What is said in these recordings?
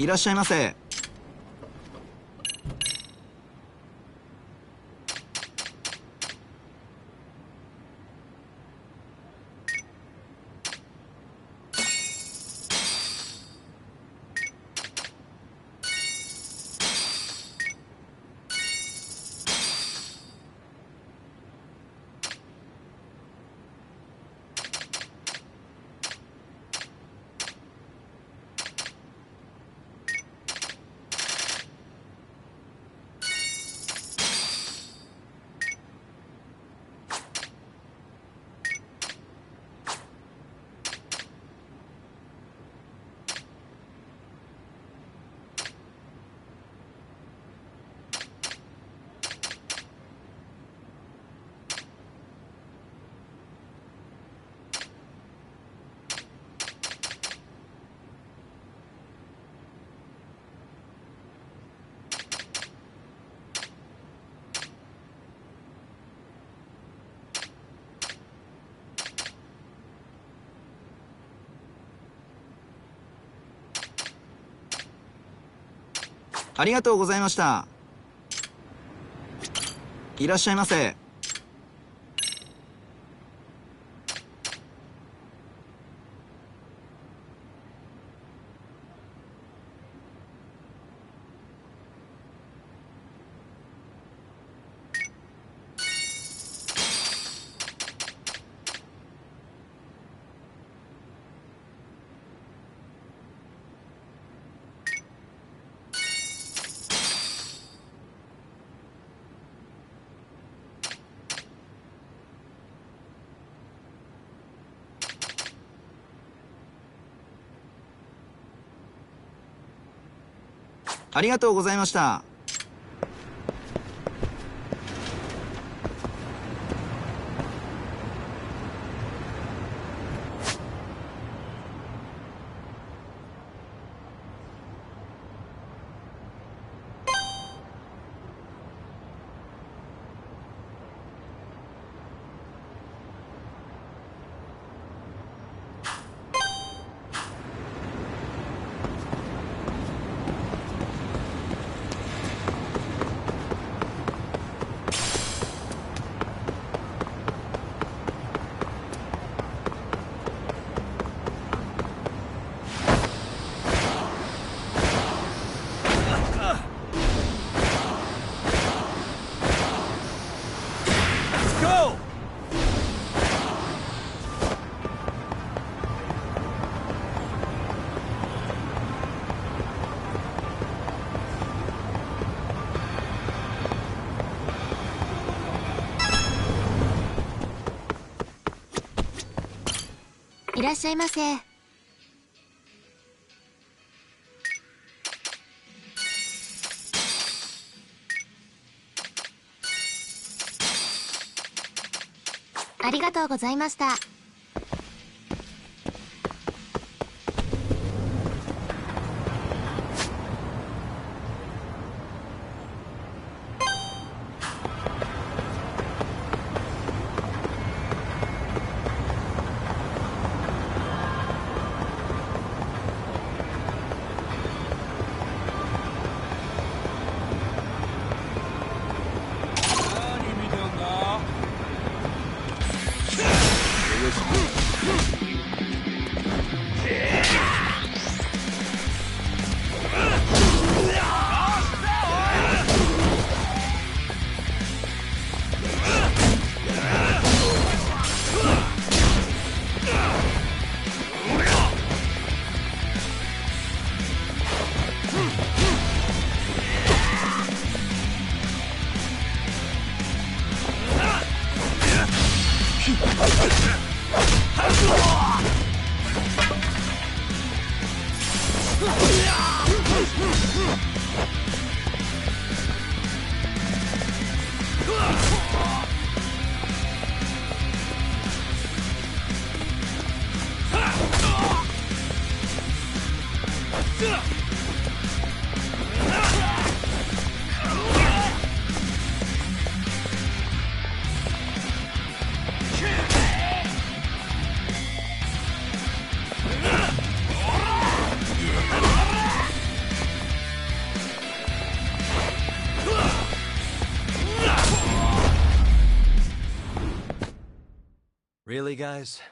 いらっしゃいませ。ありがとうございました。いらっしゃいませ。ありがとうございました。いらっしゃいませ。ありがとうございました。Really, guys?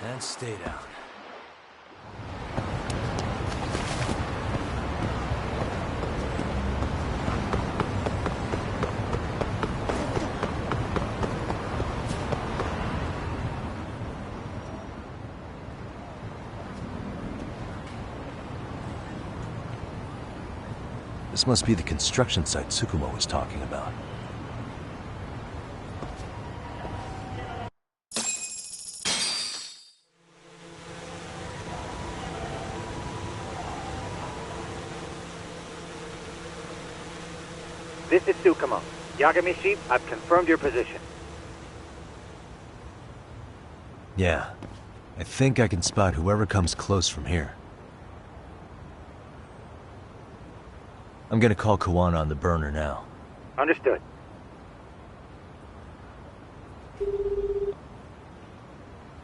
And stay down. This must be the construction site Tsukumo was talking about. This is Tsukumo. Yagami-shi, I've confirmed your position. Yeah. I think I can spot whoever comes close from here. I'm gonna call Kawana on the burner now. Understood.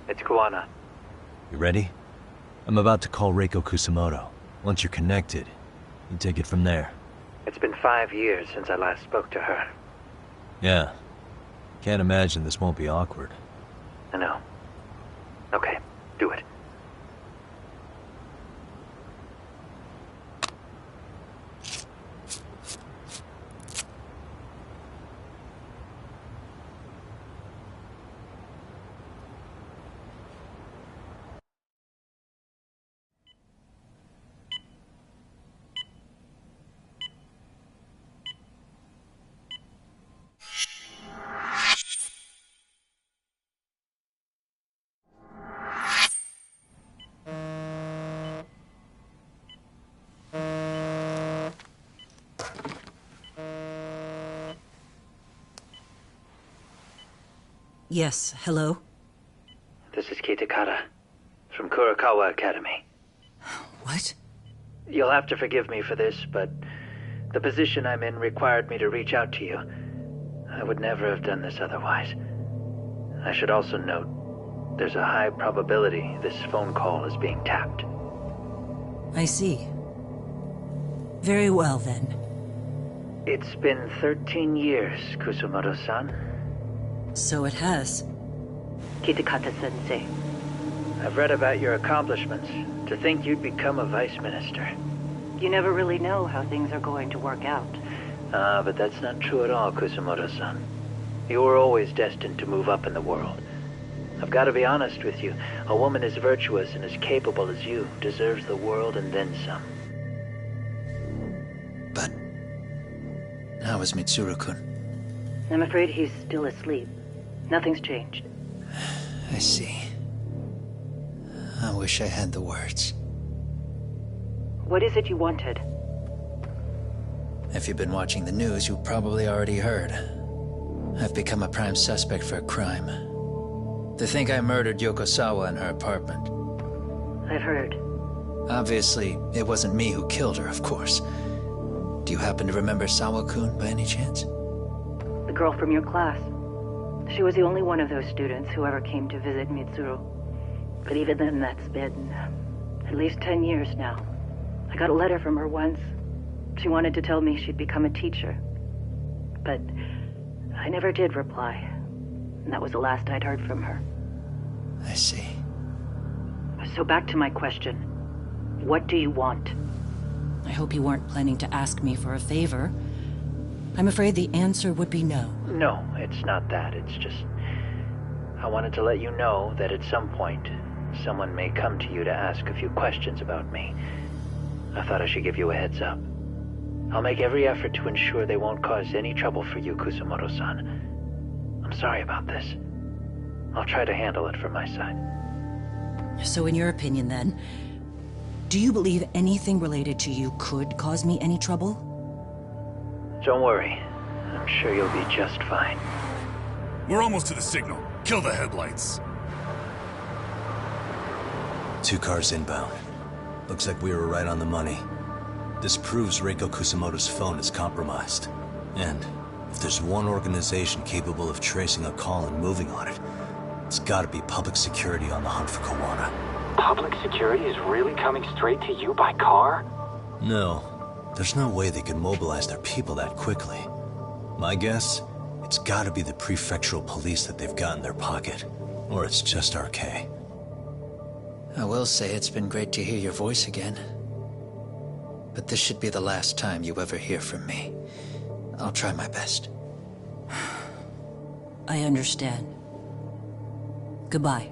It's Kawana. You ready? I'm about to call Reiko Kusamoto. Once you're connected, you take it from there. It's been 5 years since I last spoke to her. Yeah. Can't imagine this won't be awkward. I know. Okay, do it. Yes, hello? This is Kitakata, from Kurakawa Academy. What? You'll have to forgive me for this, but the position I'm in required me to reach out to you. I would never have done this otherwise. I should also note, there's a high probability this phone call is being tapped. I see. Very well, then. It's been 13 years, Kusumoto-san. So it has. Kitakata-sensei. I've read about your accomplishments. To think you'd become a vice minister. You never really know how things are going to work out. But that's not true at all, Kusumoto-san. You were always destined to move up in the world. I've got to be honest with you. A woman as virtuous and as capable as you deserves the world and then some. But how is Mitsuru-kun? I'm afraid he's still asleep. Nothing's changed. I see. I wish I had the words. What is it you wanted? If you've been watching the news, you've probably already heard. I've become a prime suspect for a crime. They think I murdered Yokosawa in her apartment. I've heard. Obviously, it wasn't me who killed her, of course. Do you happen to remember Sawa-kun by any chance? The girl from your class. She was the only one of those students who ever came to visit Mitsuru. But even then, that's been at least 10 years now. I got a letter from her once. She wanted to tell me she'd become a teacher. But I never did reply. And that was the last I'd heard from her. I see. So back to my question. What do you want? I hope you weren't planning to ask me for a favor. I'm afraid the answer would be no. No, it's not that. It's just... I wanted to let you know that at some point, someone may come to you to ask a few questions about me. I thought I should give you a heads up. I'll make every effort to ensure they won't cause any trouble for you, Kusumoto-san. I'm sorry about this. I'll try to handle it from my side. So in your opinion, then, do you believe anything related to you could cause me any trouble? Don't worry. I'm sure you'll be just fine. We're almost to the signal. Kill the headlights. 2 cars inbound. Looks like we were right on the money. This proves Reiko Kusumoto's phone is compromised. And if there's one organization capable of tracing a call and moving on it, it's gotta be public security on the hunt for Kawana. Public security is really coming straight to you by car? No. There's no way they could mobilize their people that quickly. My guess, it's gotta be the prefectural police that they've got in their pocket. Or it's just RK. I will say it's been great to hear your voice again. But this should be the last time you ever hear from me. I'll try my best. I understand. Goodbye.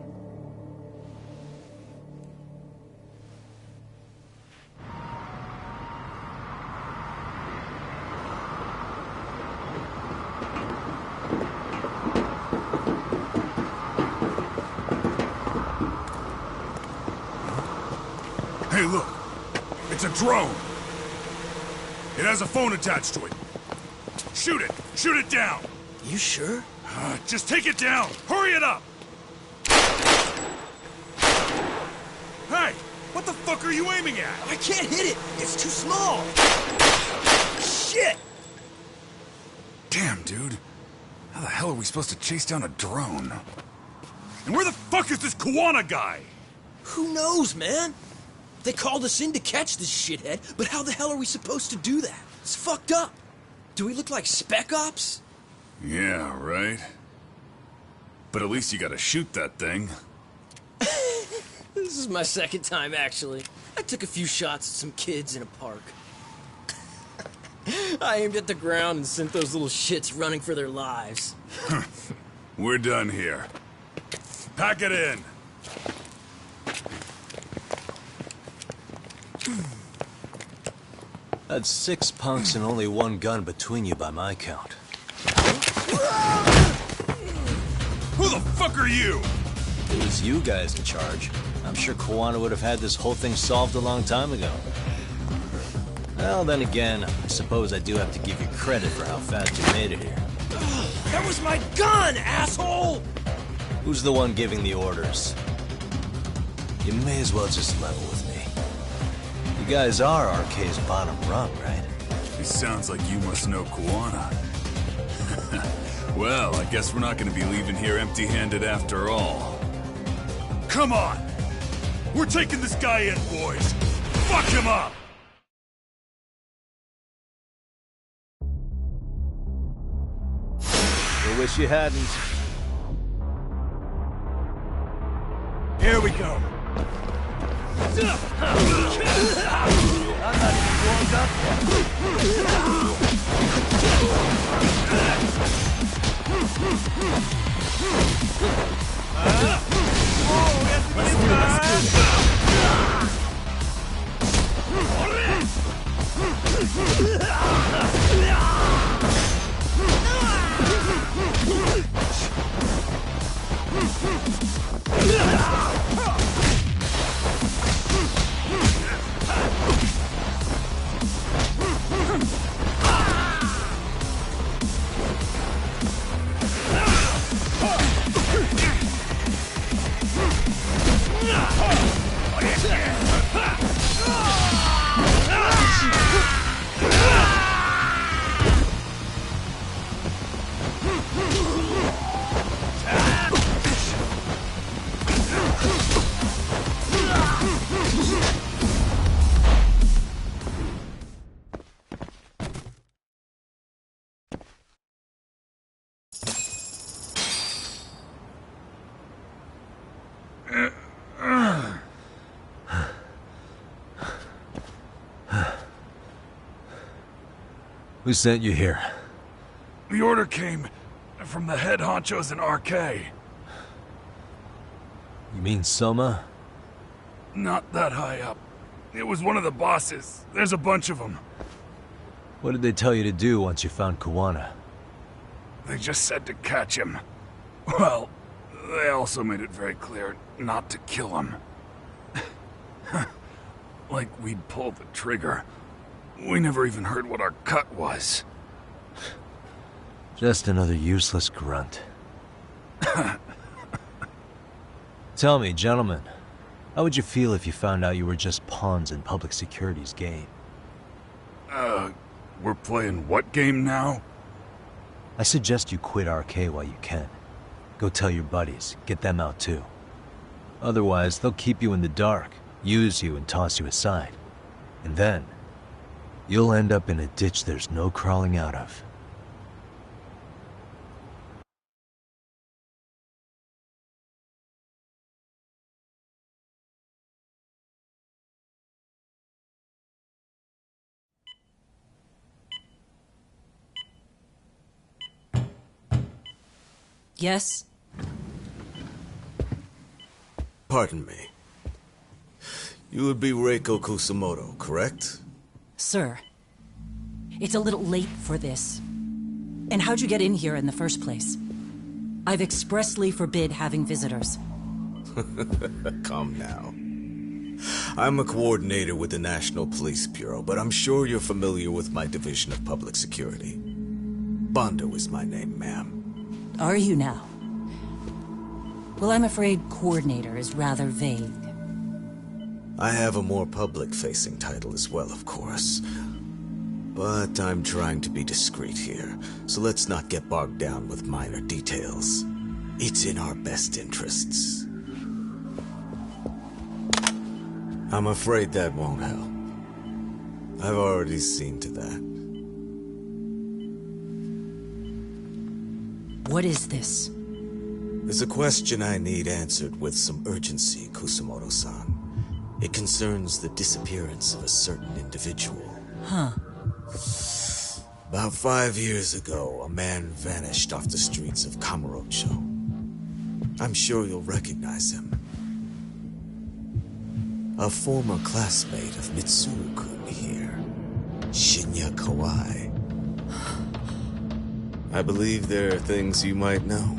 Hey, look. It's a drone. It has a phone attached to it. Shoot it! Shoot it down! You sure? Just take it down! Hurry it up! Hey! What the fuck are you aiming at? I can't hit it! It's too small! Shit! Damn, dude. How the hell are we supposed to chase down a drone? And where the fuck is this Kawana guy? Who knows, man? They called us in to catch this shithead, but how the hell are we supposed to do that? It's fucked up. Do we look like spec ops? Yeah, right. But at least you gotta shoot that thing. This is my second time, actually. I took a few shots at some kids in a park. I aimed at the ground and sent those little shits running for their lives. We're done here. Pack it in. That's 6 punks and only 1 gun between you by my count. Who the fuck are you? It was you guys in charge. I'm sure Kawana would have had this whole thing solved a long time ago. Well, then again, I suppose I do have to give you credit for how fast you made it here. That was my gun, asshole! Who's the one giving the orders? You may as well just level with me. You guys are RK's bottom rung, right? It sounds like you must know Kawana. Well, I guess we're not gonna be leaving here empty-handed after all. Come on! We're taking this guy in, boys! Fuck him up! I wish you hadn't. Here we go. Who sent you here? The order came from the head honchos in RK. You mean Soma? Not that high up. It was one of the bosses. There's a bunch of them. What did they tell you to do once you found Kuwana? They just said to catch him. Well, they also made it very clear not to kill him. Like we'd pull the trigger. We never even heard what our cut was. Just another useless grunt. Tell me, gentlemen, how would you feel if you found out you were just pawns in public security's game? We're playing what game now? I suggest you quit RK while you can. Go tell your buddies, get them out too. Otherwise, they'll keep you in the dark, use you and toss you aside. And then, you'll end up in a ditch there's no crawling out of. Yes? Pardon me. You would be Reiko Kusamoto, correct? Sir. It's a little late for this. And how'd you get in here in the first place? I've expressly forbid having visitors. Come now. I'm a coordinator with the National Police Bureau, but I'm sure you're familiar with my Division of Public Security. Bondo is my name, ma'am. Are you now? Well, I'm afraid coordinator is rather vague. I have a more public-facing title as well, of course. But I'm trying to be discreet here, so let's not get bogged down with minor details. It's in our best interests. I'm afraid that won't help. I've already seen to that. What is this? There's a question I need answered with some urgency, Kusamoto-san. It concerns the disappearance of a certain individual. Huh. About 5 years ago, a man vanished off the streets of Kamurocho. I'm sure you'll recognize him. A former classmate of Mitsuru-kun here, Shinya Kawai. I believe there are things you might know.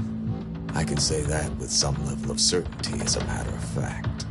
I can say that with some level of certainty, as a matter of fact.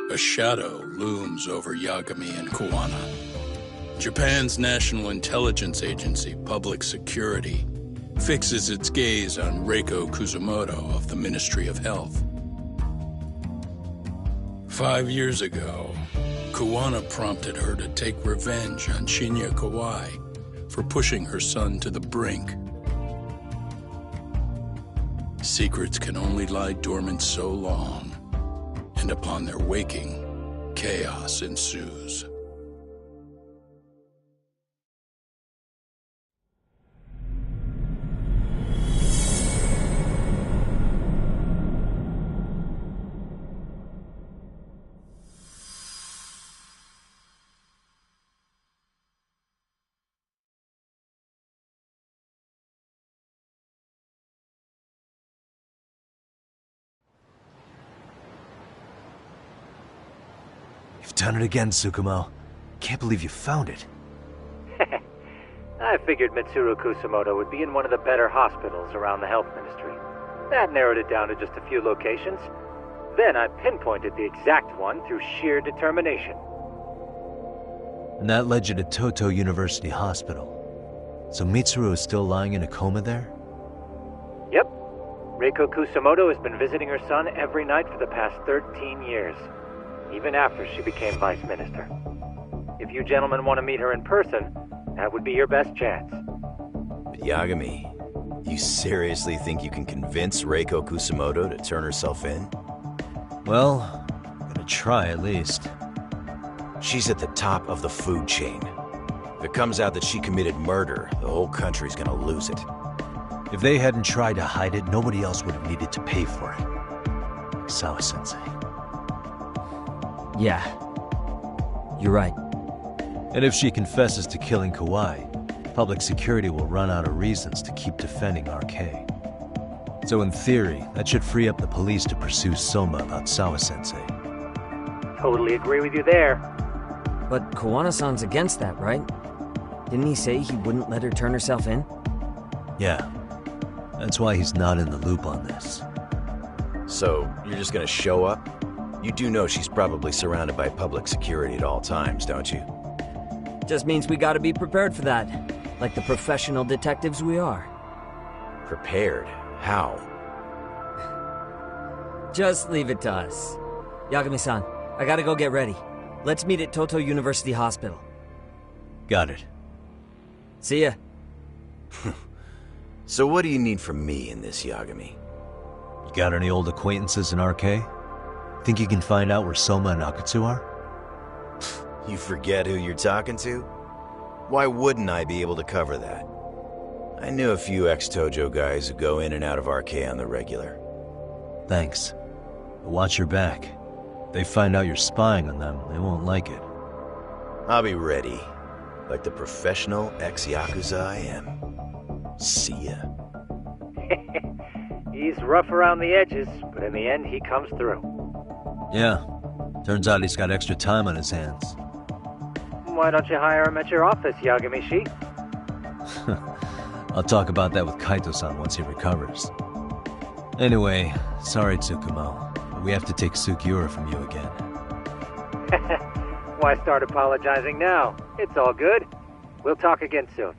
A shadow looms over Yagami and Kuwana. Japan's National Intelligence Agency, Public Security, fixes its gaze on Reiko Kusamoto of the Ministry of Health. 5 years ago, Kuwana prompted her to take revenge on Shinya Kawai for pushing her son to the brink. Secrets can only lie dormant so long, and upon their waking, chaos ensues. You've done it again, Tsukumo. Can't believe you found it. I figured Mitsuru Kusamoto would be in one of the better hospitals around the health ministry. That narrowed it down to just a few locations. Then I pinpointed the exact one through sheer determination. And that led you to Toto University Hospital. So Mitsuru is still lying in a coma there? Yep. Reiko Kusamoto has been visiting her son every night for the past 13 years, even after she became vice minister. If you gentlemen want to meet her in person, that would be your best chance. But Yagami, you seriously think you can convince Reiko Kusamoto to turn herself in? Well, gonna try at least. She's at the top of the food chain. If it comes out that she committed murder, the whole country's gonna lose it. If they hadn't tried to hide it, nobody else would have needed to pay for it. Like Sawa-sensei. Yeah. You're right. And if she confesses to killing Kawai, public security will run out of reasons to keep defending RK. So in theory, that should free up the police to pursue Soma about Sawa-sensei. Totally agree with you there. But Kawana-san's against that, right? Didn't he say he wouldn't let her turn herself in? Yeah. That's why he's not in the loop on this. So, you're just gonna show up? You do know she's probably surrounded by public security at all times, don't you? Just means we gotta be prepared for that. Like the professional detectives we are. Prepared? How? Just leave it to us. Yagami-san, I gotta go get ready. Let's meet at Toto University Hospital. Got it. See ya. So what do you need from me in this, Yagami? You got any old acquaintances in RK? Think you can find out where Soma and Akutsu are? You forget who you're talking to? Why wouldn't I be able to cover that? I knew a few ex-Tojo guys who go in and out of RK on the regular. Thanks. But watch your back. If they find out you're spying on them, they won't like it. I'll be ready. Like the professional ex-Yakuza I am. See ya. He's rough around the edges, but in the end he comes through. Yeah. Turns out he's got extra time on his hands. Why don't you hire him at your office, Yagami-shi? I'll talk about that with Kaito-san once he recovers. Anyway, sorry Tsukumo, but we have to take Sugiura from you again. Why start apologizing now? It's all good. We'll talk again soon.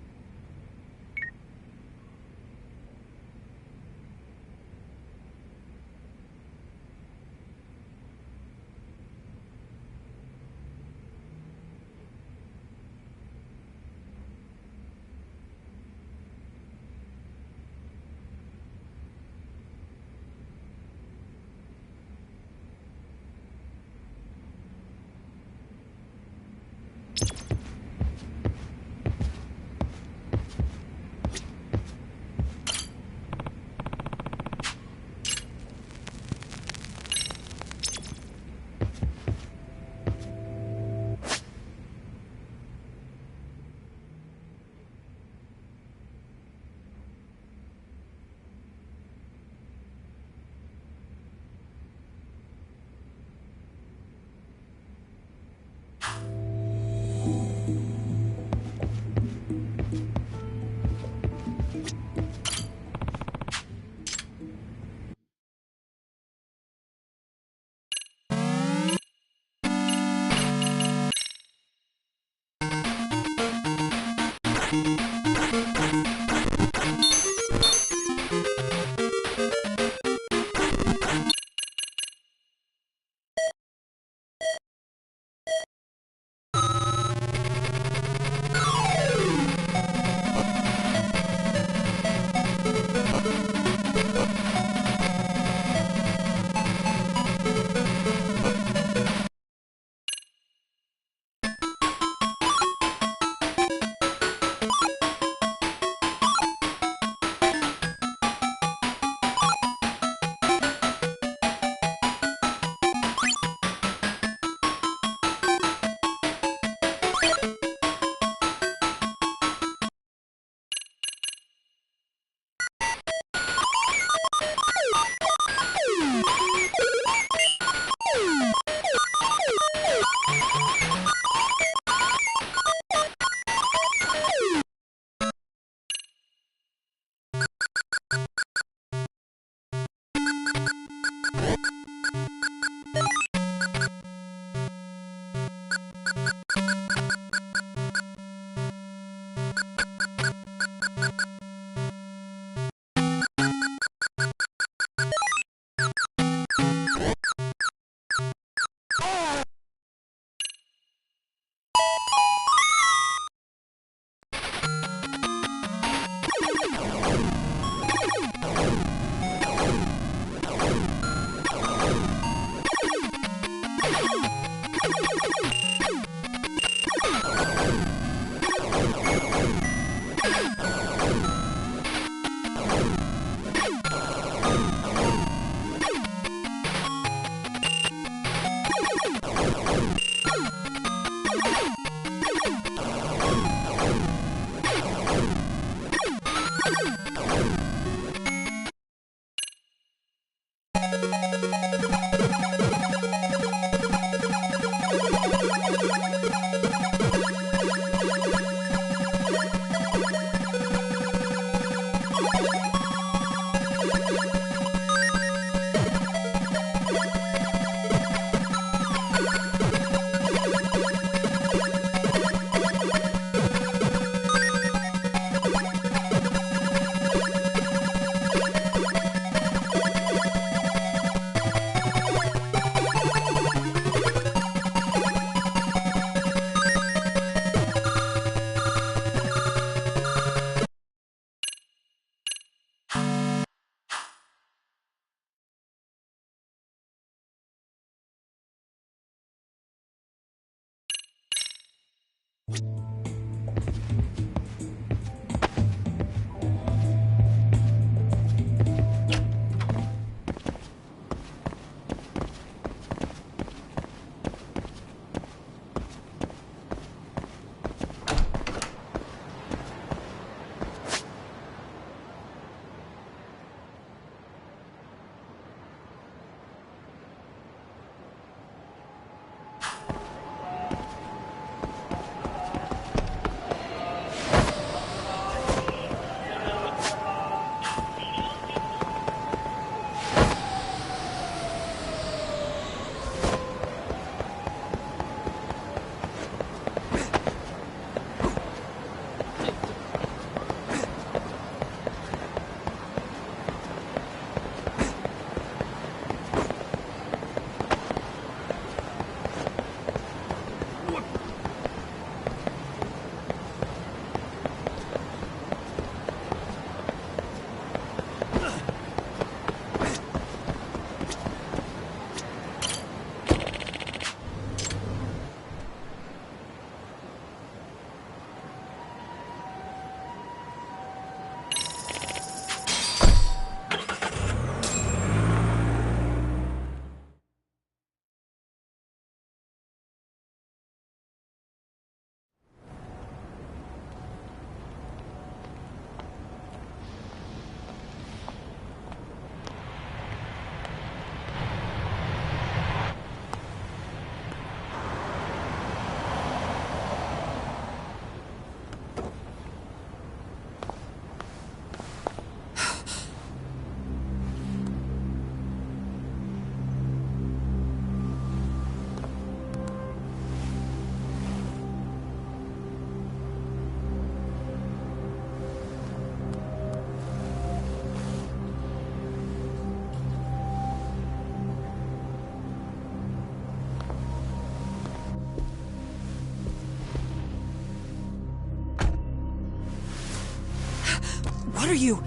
What are you...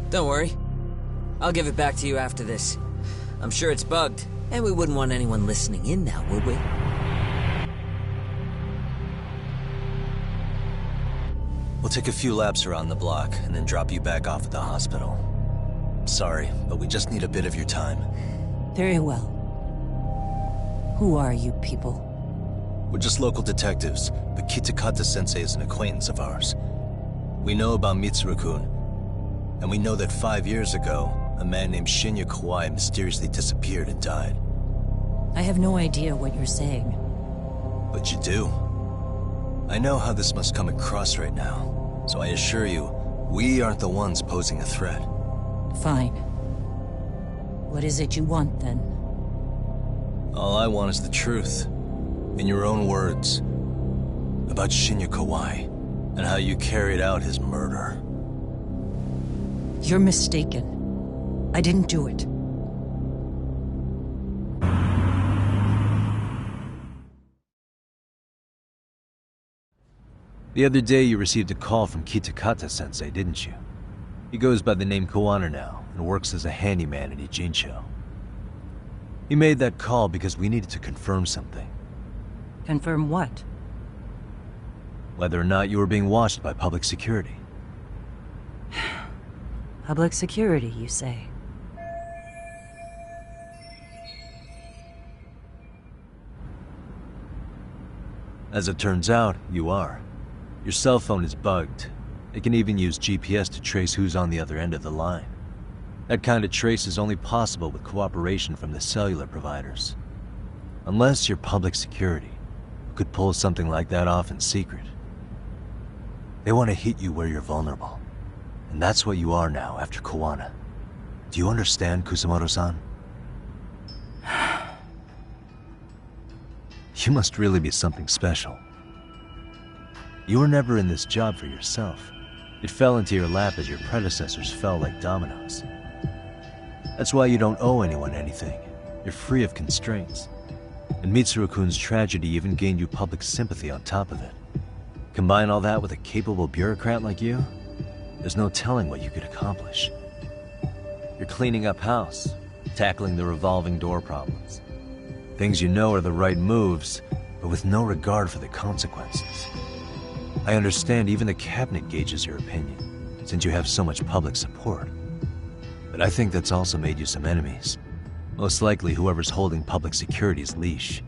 Don't worry. I'll give it back to you after this. I'm sure it's bugged, and we wouldn't want anyone listening in now, would we? We'll take a few laps around the block, and then drop you back off at the hospital. Sorry, but we just need a bit of your time. Very well. Who are you people? We're just local detectives, but Kitakata-sensei is an acquaintance of ours. We know about Mitsuru-kun, and we know that 5 years ago, a man named Shinya Kawai mysteriously disappeared and died. I have no idea what you're saying. But you do. I know how this must come across right now, so I assure you, we aren't the ones posing a threat. Fine. What is it you want, then? All I want is the truth. In your own words. About Shinya Kawai, and how you carried out his murder. You're mistaken. I didn't do it. The other day you received a call from Kitakata-sensei, didn't you? He goes by the name Koana now, and works as a handyman in Ijincho. He made that call because we needed to confirm something. Confirm what? Whether or not you were being watched by public security. Public security, you say? As it turns out, you are. Your cell phone is bugged. It can even use GPS to trace who's on the other end of the line. That kind of trace is only possible with cooperation from the cellular providers. Unless you're public security, who could pull something like that off in secret. They want to hit you where you're vulnerable. And that's what you are now after Koana. Do you understand, Kusamoto-san? You must really be something special. You were never in this job for yourself. It fell into your lap as your predecessors fell like dominoes. That's why you don't owe anyone anything. You're free of constraints. And Mitsuru-kun's tragedy even gained you public sympathy on top of it. Combine all that with a capable bureaucrat like you, there's no telling what you could accomplish. You're cleaning up house, tackling the revolving door problems. Things you know are the right moves, but with no regard for the consequences. I understand even the cabinet gauges your opinion, since you have so much public support. But I think that's also made you some enemies. Most likely whoever's holding public security's leash.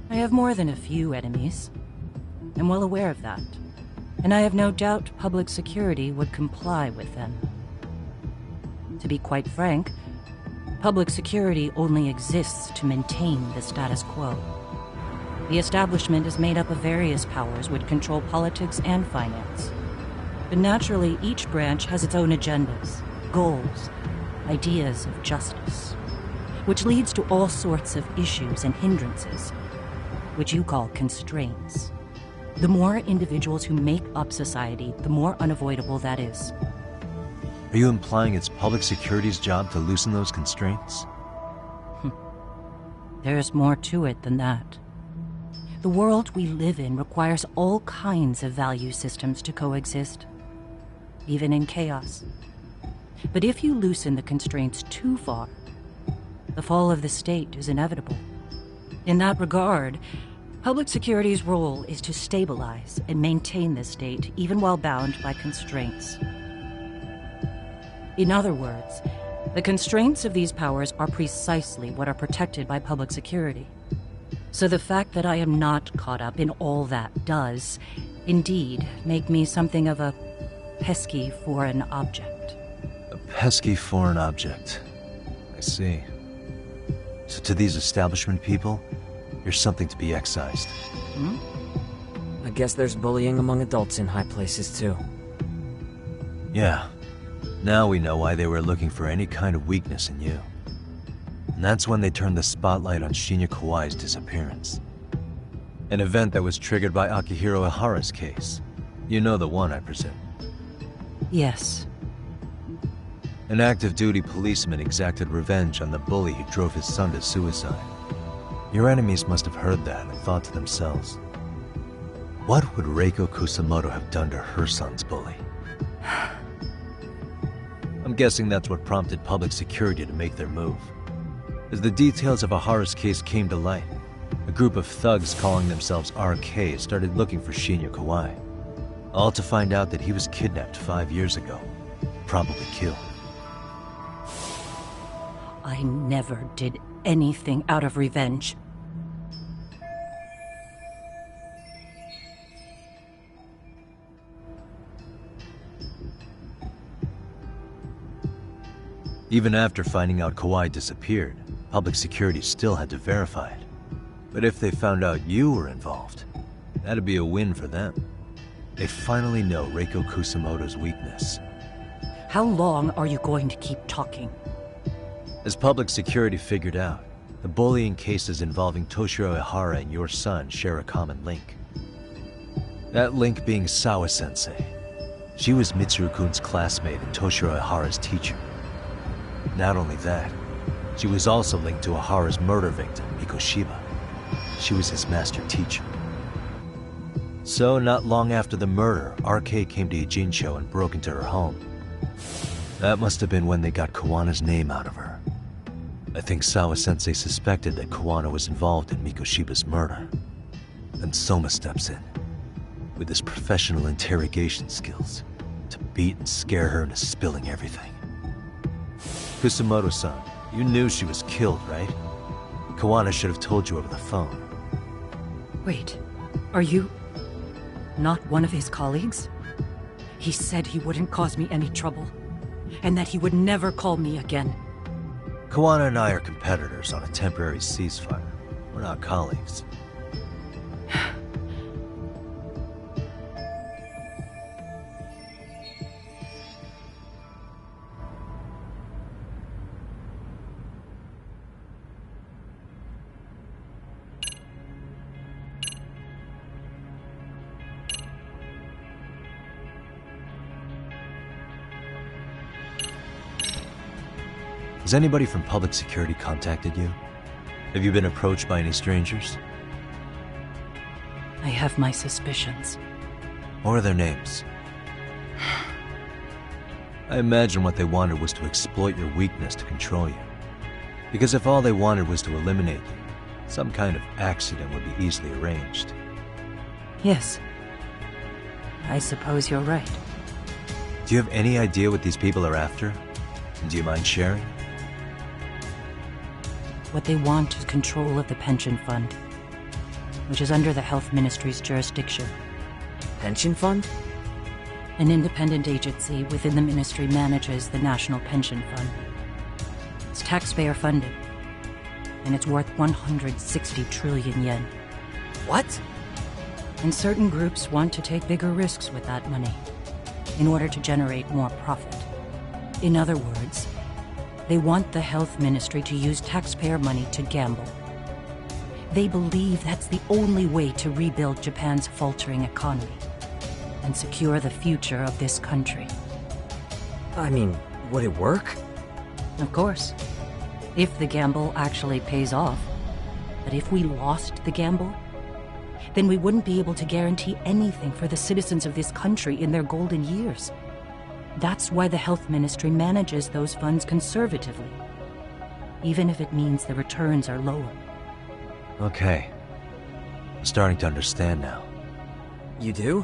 I have more than a few enemies. I'm well aware of that. And I have no doubt public security would comply with them. To be quite frank, public security only exists to maintain the status quo. The establishment is made up of various powers which control politics and finance. But naturally, each branch has its own agendas, goals, ideas of justice, which leads to all sorts of issues and hindrances, which you call constraints. The more individuals who make up society, the more unavoidable that is. Are you implying it's public security's job to loosen those constraints? There's more to it than that. The world we live in requires all kinds of value systems to coexist, even in chaos. But if you loosen the constraints too far, the fall of the state is inevitable. In that regard, public security's role is to stabilize and maintain the state, even while bound by constraints. In other words, the constraints of these powers are precisely what are protected by public security. So the fact that I am not caught up in all that does, indeed, make me something of a pesky foreign object. A pesky foreign object. I see. So to these establishment people, you're something to be excised. I guess there's bullying among adults in high places, too. Yeah. Now we know why they were looking for any kind of weakness in you. And that's when they turned the spotlight on Shinya Kawai's disappearance. An event that was triggered by Akihiro Ihara's case. You know the one, I presume. Yes. An active-duty policeman exacted revenge on the bully who drove his son to suicide. Your enemies must have heard that and thought to themselves, what would Reiko Kusamoto have done to her son's bully? I'm guessing that's what prompted public security to make their move. As the details of Ihara's case came to light, a group of thugs calling themselves RK started looking for Shinya Kawai, all to find out that he was kidnapped 5 years ago, probably killed. I never did anything out of revenge. Even after finding out Kawai disappeared, public security still had to verify it. But if they found out you were involved, that'd be a win for them. They'd finally know Reiko Kusamoto's weakness. How long are you going to keep talking? As public security figured out, the bullying cases involving Toshiro Ihara and your son share a common link. That link being Sawa-sensei. She was Mitsuru-kun's classmate and Toshiro Ihara's teacher. Not only that, she was also linked to Ihara's murder victim, Mikoshiba. She was his master teacher. So, not long after the murder, RK came to Ijincho and broke into her home. That must have been when they got Kawana's name out of her. I think Sawa-sensei suspected that Kawana was involved in Mikoshiba's murder. Then Soma steps in, with his professional interrogation skills, to beat and scare her into spilling everything. Kusamoto-san, you knew she was killed, right? Kawana should have told you over the phone. Wait, are you not one of his colleagues? He said he wouldn't cause me any trouble, and that he would never call me again. Kuwana and I are competitors on a temporary ceasefire. We're not colleagues. Has anybody from public security contacted you? Have you been approached by any strangers? I have my suspicions. What are their names? I imagine what they wanted was to exploit your weakness to control you. Because if all they wanted was to eliminate you, some kind of accident would be easily arranged. Yes. I suppose you're right. Do you have any idea what these people are after? And do you mind sharing? What they want is control of the pension fund, which is under the Health Ministry's jurisdiction. Pension fund? An independent agency within the ministry manages the National Pension Fund. It's taxpayer funded, and it's worth 160 trillion yen. What? And certain groups want to take bigger risks with that money in order to generate more profit. In other words, they want the health ministry to use taxpayer money to gamble. They believe that's the only way to rebuild Japan's faltering economy and secure the future of this country. I mean, would it work? Of course, if the gamble actually pays off. But if we lost the gamble, then we wouldn't be able to guarantee anything for the citizens of this country in their golden years. That's why the health ministry manages those funds conservatively, even if it means the returns are lower. Okay. I'm starting to understand now. You do?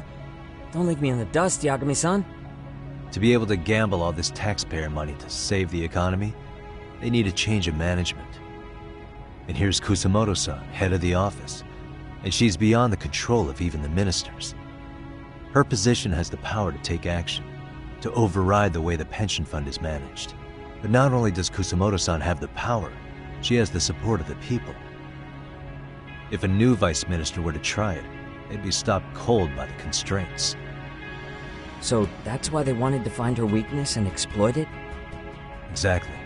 Don't leave me in the dust, Yagami-san. To be able to gamble all this taxpayer money to save the economy, they need a change of management. And here's Kusamoto-san, head of the office, and she's beyond the control of even the ministers. Her position has the power to take action, to override the way the pension fund is managed. But not only does Kusamoto-san have the power, she has the support of the people. If a new vice minister were to try it, they'd be stopped cold by the constraints. So that's why they wanted to find her weakness and exploit it? Exactly.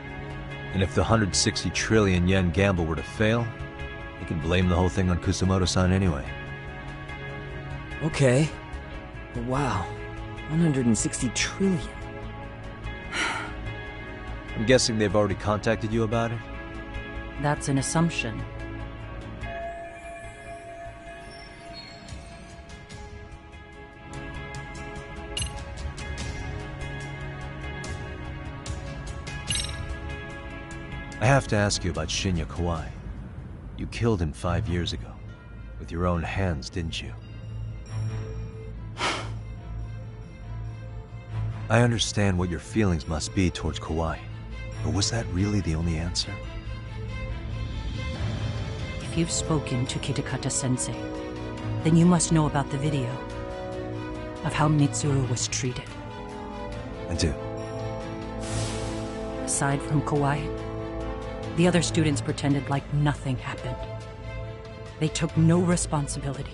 And if the 160 trillion yen gamble were to fail, they could blame the whole thing on Kusamoto-san anyway. Okay. Wow. 160 trillion. I'm guessing they've already contacted you about it? That's an assumption. I have to ask you about Shinya Kawai. You killed him 5 years ago. With your own hands, didn't you? I understand what your feelings must be towards Kawai, but was that really the only answer? If you've spoken to Kitakata-sensei, then you must know about the video of how Mitsuru was treated. I do. Aside from Kawai, the other students pretended like nothing happened. They took no responsibility.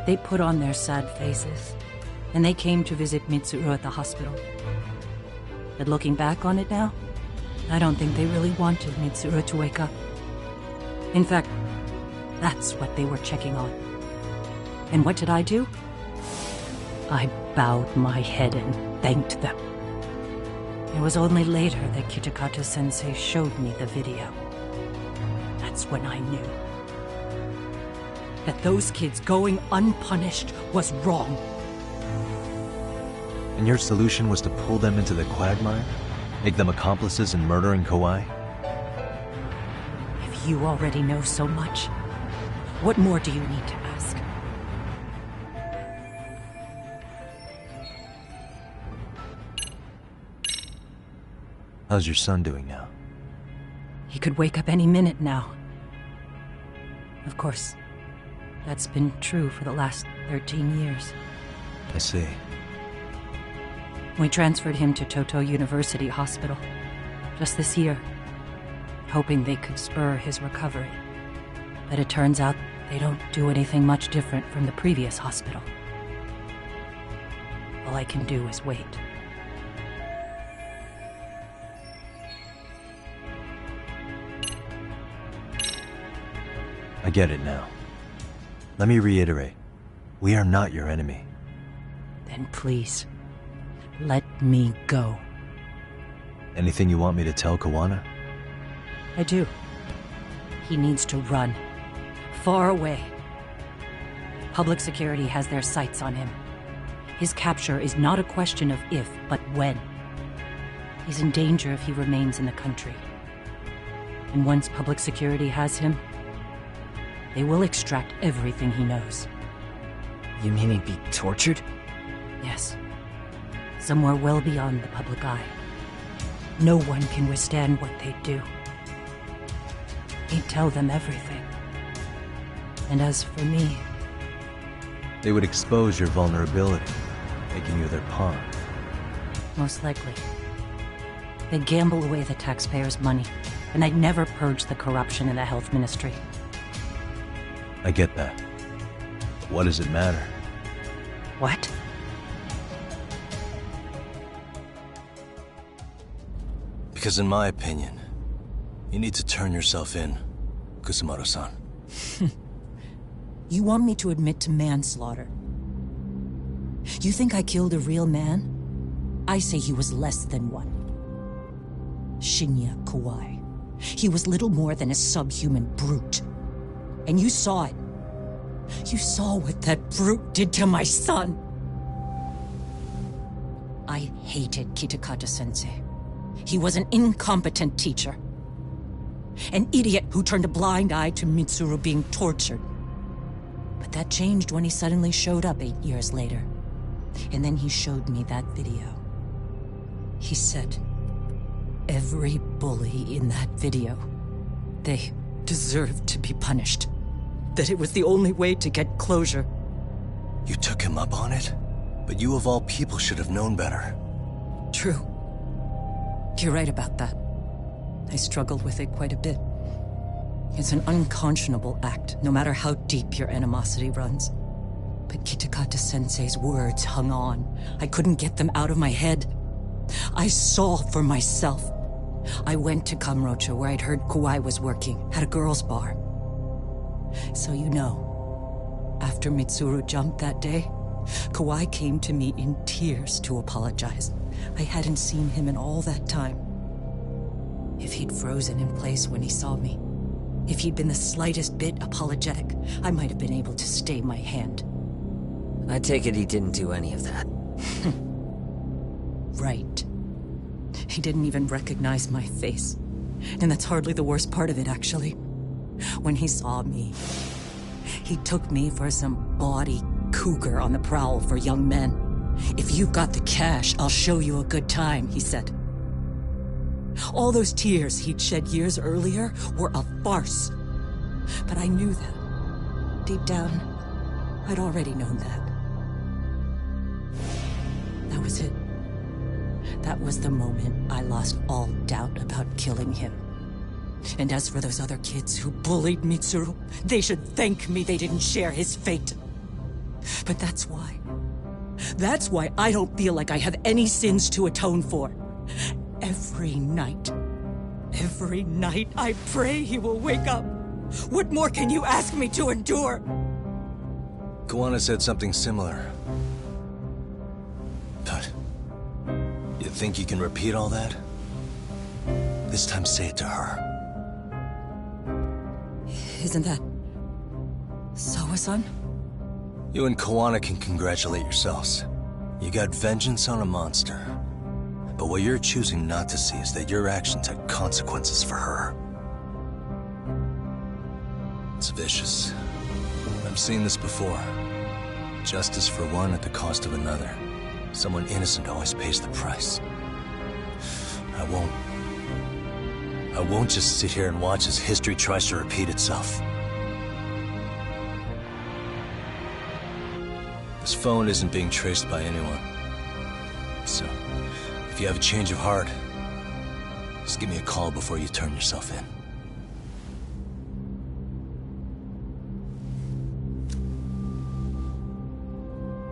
They put on their sad faces, and they came to visit Mitsuru at the hospital. But looking back on it now, I don't think they really wanted Mitsuru to wake up. In fact, that's what they were checking on. And what did I do? I bowed my head and thanked them. It was only later that Kitakata-sensei showed me the video. That's when I knew that those kids going unpunished was wrong. And your solution was to pull them into the quagmire? Make them accomplices in murdering Kawai? If you already know so much, what more do you need to ask? How's your son doing now? He could wake up any minute now. Of course, that's been true for the last 13 years. I see. We transferred him to Toto University Hospital just this year, hoping they could spur his recovery. But it turns out they don't do anything much different from the previous hospital. All I can do is wait. I get it now. Let me reiterate. We are not your enemy. Then please, let me go. Anything you want me to tell Kawana? I do. He needs to run. Far away. Public security has their sights on him. His capture is not a question of if, but when. He's in danger if he remains in the country. And once public security has him, they will extract everything he knows. You mean he'd be tortured? Yes. Somewhere well beyond the public eye. No one can withstand what they do. He'd tell them everything. And as for me... They would expose your vulnerability, making you their pawn. Most likely. They'd gamble away the taxpayers' money, and I'd never purge the corruption in the health ministry. I get that. But what does it matter? What? Because in my opinion, you need to turn yourself in, Kusumoto-san. You want me to admit to manslaughter? You think I killed a real man? I say he was less than one. Shinya Kawai. He was little more than a subhuman brute. And you saw it. You saw what that brute did to my son. I hated Kitakata-sensei. He was an incompetent teacher. An idiot who turned a blind eye to Mitsuru being tortured. But that changed when he suddenly showed up 8 years later. And then he showed me that video. He said, every bully in that video, they deserved to be punished. That it was the only way to get closure. You took him up on it? But you of all people should have known better. True. You're right about that. I struggled with it quite a bit. It's an unconscionable act, no matter how deep your animosity runs. But Kitakata-sensei's words hung on. I couldn't get them out of my head. I saw for myself. I went to Kamurocho, where I'd heard Kawai was working, at a girls' bar. So you know, after Mitsuru jumped that day, Kawai came to me in tears to apologize. I hadn't seen him in all that time. If he'd frozen in place when he saw me, if he'd been the slightest bit apologetic, I might have been able to stay my hand. I take it he didn't do any of that. Right. He didn't even recognize my face. And that's hardly the worst part of it, actually. When he saw me, he took me for some bawdy cougar on the prowl for young men. If you've got the cash, I'll show you a good time, he said. All those tears he'd shed years earlier were a farce. But I knew that. Deep down, I'd already known that. That was it. That was the moment I lost all doubt about killing him. And as for those other kids who bullied Mitsuru, they should thank me they didn't share his fate. But that's why. That's why I don't feel like I have any sins to atone for. Every night I pray he will wake up. What more can you ask me to endure? Kawana said something similar. But you think you can repeat all that? This time say it to her. Isn't that Sawa-san? You and Kawana can congratulate yourselves. You got vengeance on a monster. But what you're choosing not to see is that your actions had consequences for her. It's vicious. I've seen this before. Justice for one at the cost of another. Someone innocent always pays the price. I won't just sit here and watch as history tries to repeat itself. This phone isn't being traced by anyone. So, if you have a change of heart, just give me a call before you turn yourself in.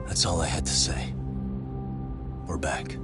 That's all I had to say. We're back.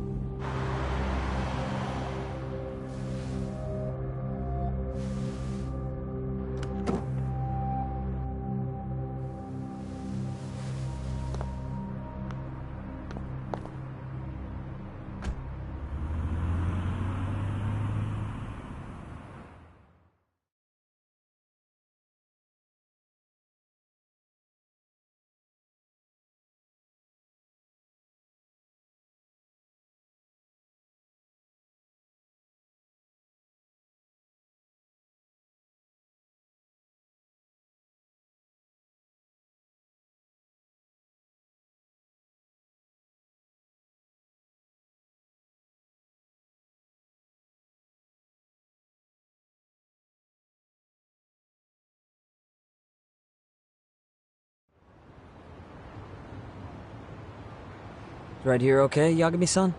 Right here okay, Yagami-san?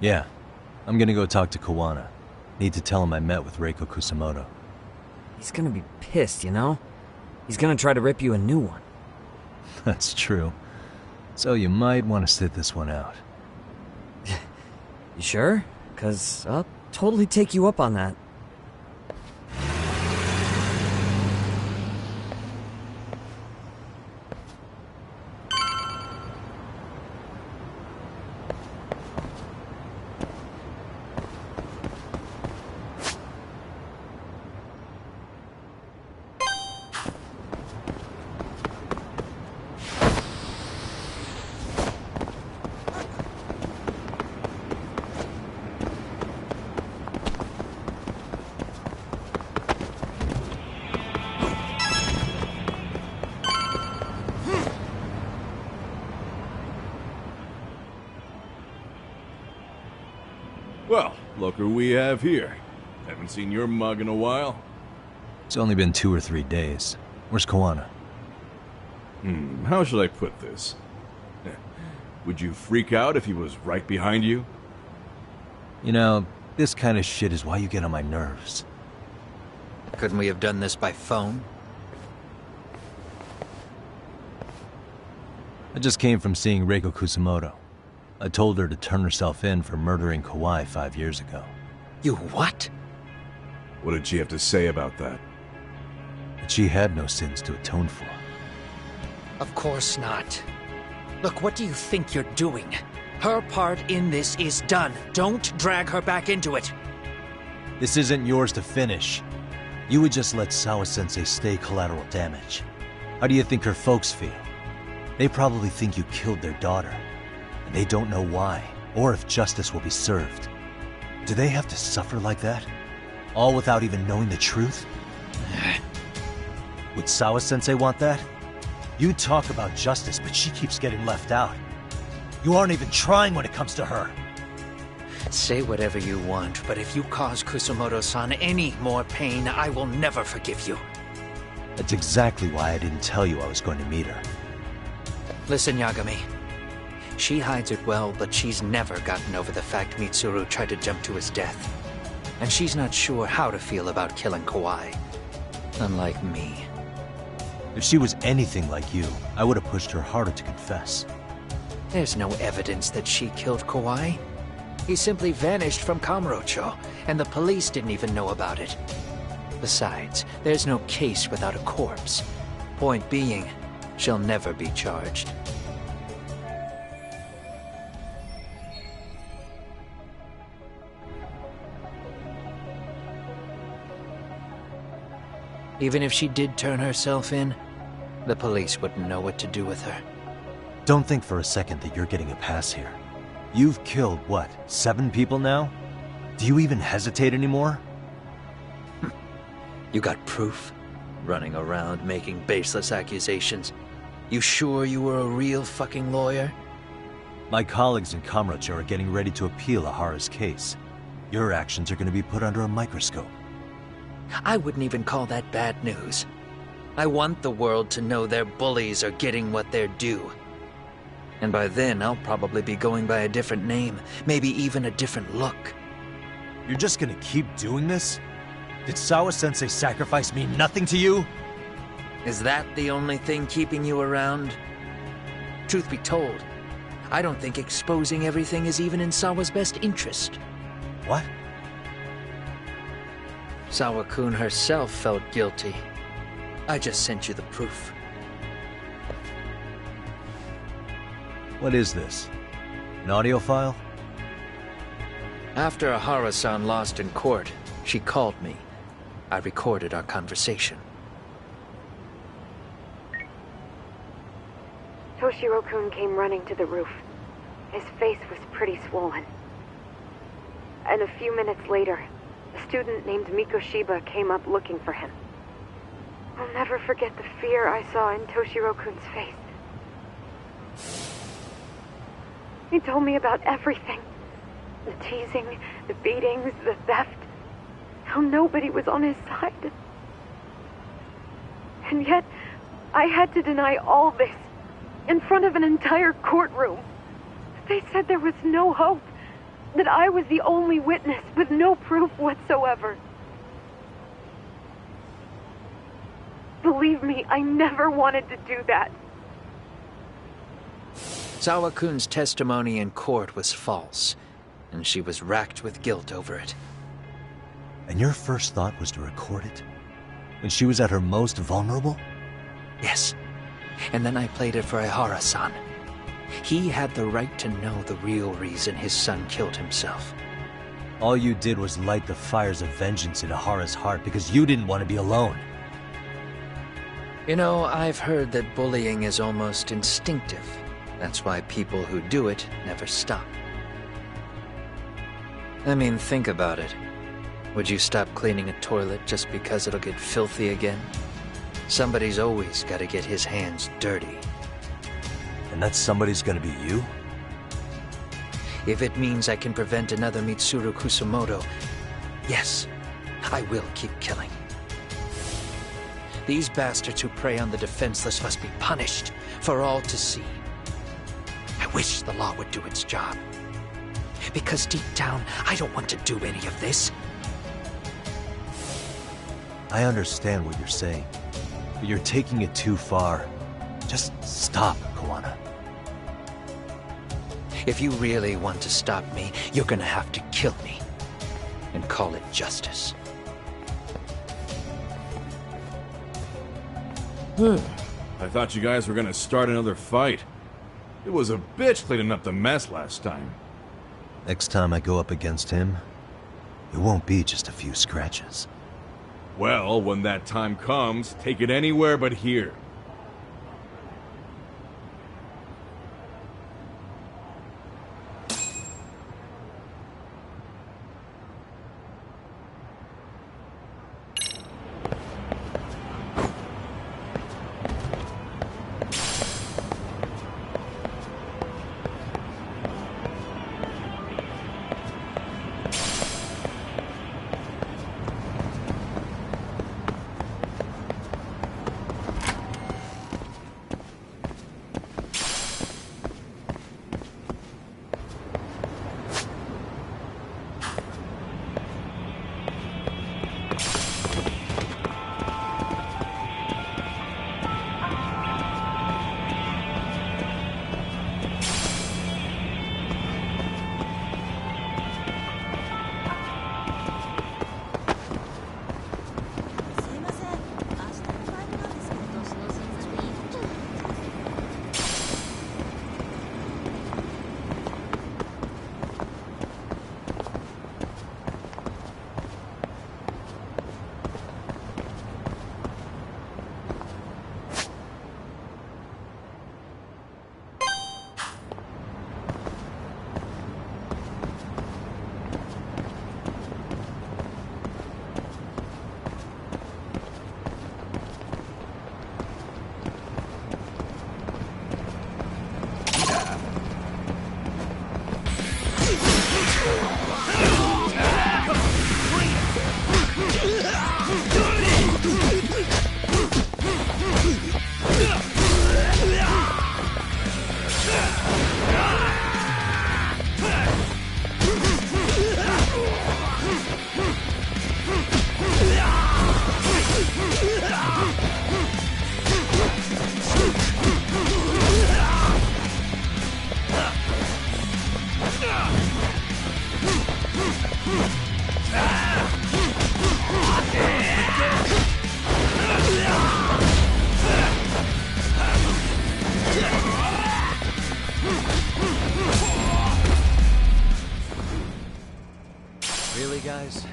Yeah. I'm gonna go talk to Kawana. Need to tell him I met with Reiko Kusamoto. He's gonna be pissed, you know? He's gonna try to rip you a new one. That's true. So you might want to sit this one out. You sure? 'Cause I'll totally take you up on that. Well, look who we have here. Haven't seen your mug in a while. It's only been 2 or 3 days. Where's Kawana? How should I put this? Would you freak out if he was right behind you? You know, this kind of shit is why you get on my nerves. Couldn't we have done this by phone? I just came from seeing Reiko Kusamoto. I told her to turn herself in for murdering Kawai 5 years ago. You what? What did she have to say about that? That she had no sins to atone for. Of course not. Look, what do you think you're doing? Her part in this is done. Don't drag her back into it. This isn't yours to finish. You would just let Sawa-sensei stay collateral damage. How do you think her folks feel? They probably think you killed their daughter. And they don't know why, or if justice will be served. Do they have to suffer like that? All without even knowing the truth? Would Sawa-sensei want that? You talk about justice, but she keeps getting left out. You aren't even trying when it comes to her. Say whatever you want, but if you cause Kusamoto-san any more pain, I will never forgive you. That's exactly why I didn't tell you I was going to meet her. Listen, Yagami. She hides it well, but she's never gotten over the fact Mitsuru tried to jump to his death. And she's not sure how to feel about killing Kawai. Unlike me. If she was anything like you, I would have pushed her harder to confess. There's no evidence that she killed Kawai. He simply vanished from Kamurocho, and the police didn't even know about it. Besides, there's no case without a corpse. Point being, she'll never be charged. Even if she did turn herself in, the police wouldn't know what to do with her. Don't think for a second that you're getting a pass here. You've killed, what, 7 people now? Do you even hesitate anymore? You got proof? Running around making baseless accusations. You sure you were a real fucking lawyer? My colleagues in Kamurocho are getting ready to appeal Ahara's case. Your actions are going to be put under a microscope. I wouldn't even call that bad news. I want the world to know their bullies are getting what they're due. And by then, I'll probably be going by a different name, maybe even a different look. You're just gonna keep doing this? Did Sawa-sensei sacrifice mean nothing to you? Is that the only thing keeping you around? Truth be told, I don't think exposing everything is even in Sawa's best interest. What? Sawa-kun herself felt guilty. I just sent you the proof. What is this? An audio file? After Ahara-san lost in court, she called me. I recorded our conversation. Toshiro-kun came running to the roof. His face was pretty swollen. And a few minutes later, a student named Mikoshiba came up looking for him. I'll never forget the fear I saw in Toshiro-kun's face. He told me about everything. The teasing, the beatings, the theft. How nobody was on his side. And yet, I had to deny all this in front of an entire courtroom. They said there was no hope, that I was the only witness with no proof whatsoever. Believe me, I never wanted to do that. Sawa-kun's testimony in court was false, and she was racked with guilt over it. And your first thought was to record it? When she was at her most vulnerable? Yes. And then I played it for Ihara-san. He had the right to know the real reason his son killed himself. All you did was light the fires of vengeance in Ihara's heart because you didn't want to be alone. You know, I've heard that bullying is almost instinctive. That's why people who do it never stop. I mean, think about it. Would you stop cleaning a toilet just because it'll get filthy again? Somebody's always got to get his hands dirty. And that somebody's gonna be you? If it means I can prevent another Mitsuru Kusamoto, yes, I will keep killing. These bastards who prey on the defenseless must be punished for all to see. I wish the law would do its job. Because deep down, I don't want to do any of this. I understand what you're saying, but you're taking it too far. Just stop, Koana. If you really want to stop me, you're gonna have to kill me. And call it justice. I thought you guys were gonna start another fight. It was a bitch cleaning up the mess last time. Next time I go up against him, it won't be just a few scratches. Well, when that time comes, take it anywhere but here. Hey, guys.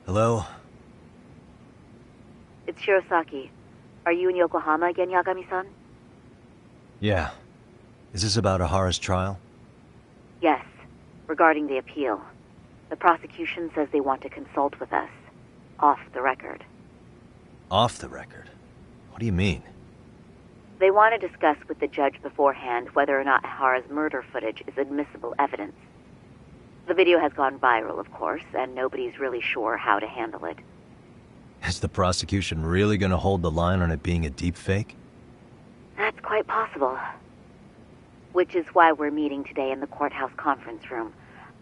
Hello? It's Shirosaki. Are you in Yokohama again, Yagami-san? Yeah. Is this about Ahara's trial? Yes. Regarding the appeal. The prosecution says they want to consult with us. Off the record. Off the record? What do you mean? They want to discuss with the judge beforehand whether or not Ahara's murder footage is admissible evidence. The video has gone viral, of course, and nobody's really sure how to handle it. Is the prosecution really gonna hold the line on it being a deep fake? That's quite possible. Which is why we're meeting today in the courthouse conference room.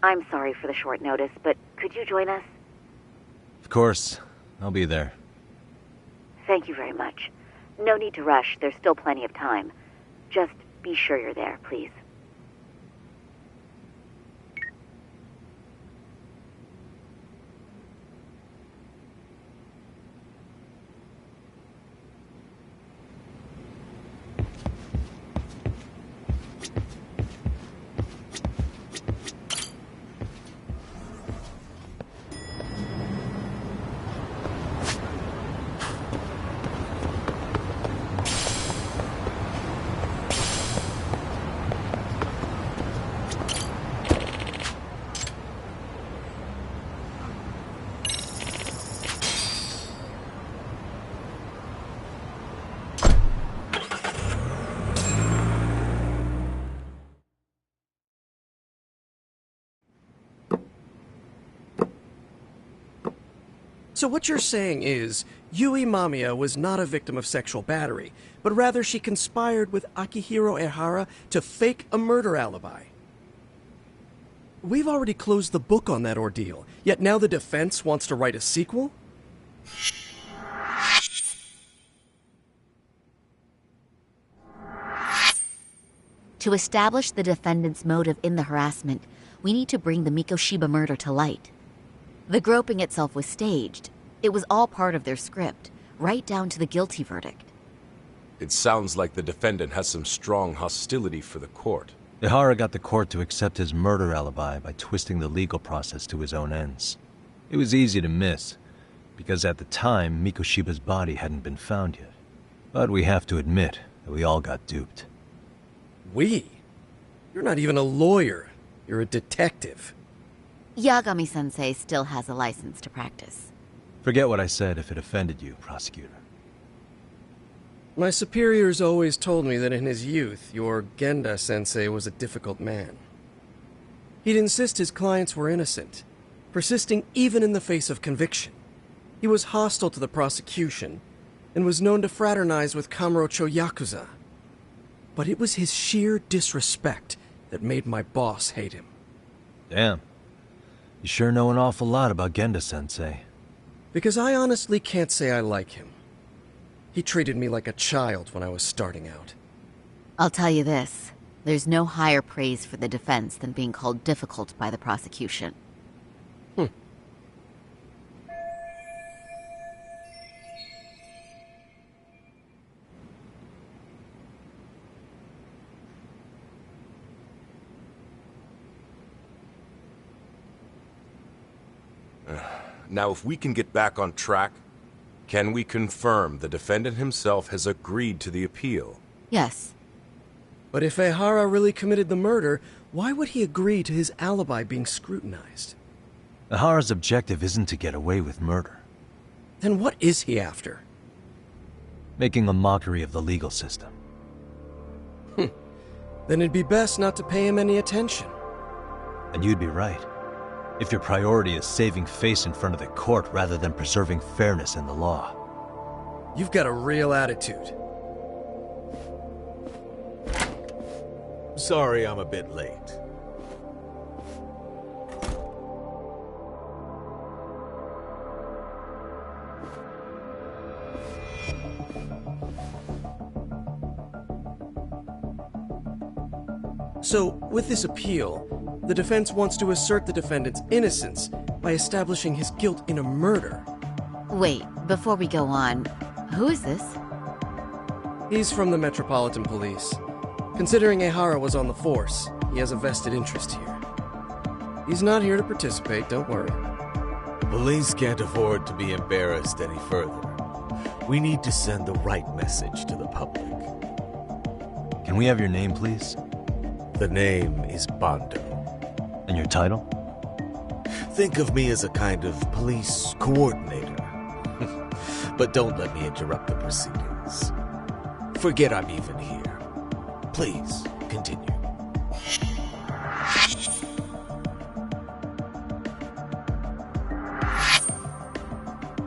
I'm sorry for the short notice, but could you join us? Of course. I'll be there. Thank you very much. No need to rush. There's still plenty of time. Just be sure you're there, please. So what you're saying is, Yui Mamiya was not a victim of sexual battery, but rather she conspired with Akihiro Ehara to fake a murder alibi. We've already closed the book on that ordeal, yet now the defense wants to write a sequel? To establish the defendant's motive in the harassment, we need to bring the Mikoshiba murder to light. The groping itself was staged. It was all part of their script, right down to the guilty verdict. It sounds like the defendant has some strong hostility for the court. Ehara got the court to accept his murder alibi by twisting the legal process to his own ends. It was easy to miss, because at the time, Mikoshiba's body hadn't been found yet. But we have to admit that we all got duped. We? You're not even a lawyer. You're a detective. Yagami-sensei still has a license to practice. Forget what I said if it offended you, prosecutor. My superiors always told me that in his youth, your Genda-sensei was a difficult man. He'd insist his clients were innocent, persisting even in the face of conviction. He was hostile to the prosecution, and was known to fraternize with Kamurocho Yakuza. But it was his sheer disrespect that made my boss hate him. Damn. You sure know an awful lot about Genda-sensei. Because I honestly can't say I like him. He treated me like a child when I was starting out. I'll tell you this. There's no higher praise for the defense than being called difficult by the prosecution. Now, if we can get back on track, can we confirm the defendant himself has agreed to the appeal? Yes. But if Ehara really committed the murder, why would he agree to his alibi being scrutinized? Ehara's objective isn't to get away with murder. Then what is he after? Making a mockery of the legal system. Then it'd be best not to pay him any attention. And you'd be right. If your priority is saving face in front of the court rather than preserving fairness in the law. You've got a real attitude. Sorry I'm a bit late. So, with this appeal, the defense wants to assert the defendant's innocence by establishing his guilt in a murder. Wait, before we go on, who is this? He's from the Metropolitan Police. Considering Ehara was on the force, he has a vested interest here. He's not here to participate, don't worry. The police can't afford to be embarrassed any further. We need to send the right message to the public. Can we have your name, please? The name is Bando. And your title? Think of me as a kind of police coordinator. But don't let me interrupt the proceedings. Forget I'm even here. Please, continue.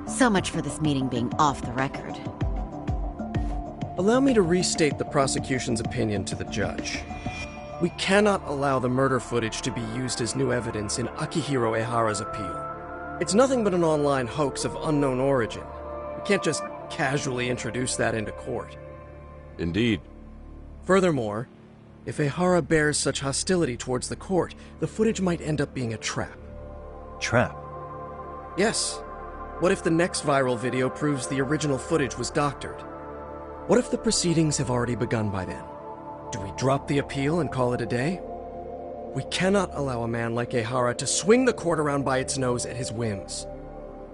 So much for this meeting being off the record. Allow me to restate the prosecution's opinion to the judge. We cannot allow the murder footage to be used as new evidence in Akihiro Ehara's appeal. It's nothing but an online hoax of unknown origin. We can't just casually introduce that into court. Indeed. Furthermore, if Ehara bears such hostility towards the court, the footage might end up being a trap. Trap? Yes. What if the next viral video proves the original footage was doctored? What if the proceedings have already begun by then? Do we drop the appeal and call it a day? We cannot allow a man like Ehara to swing the court around by its nose at his whims.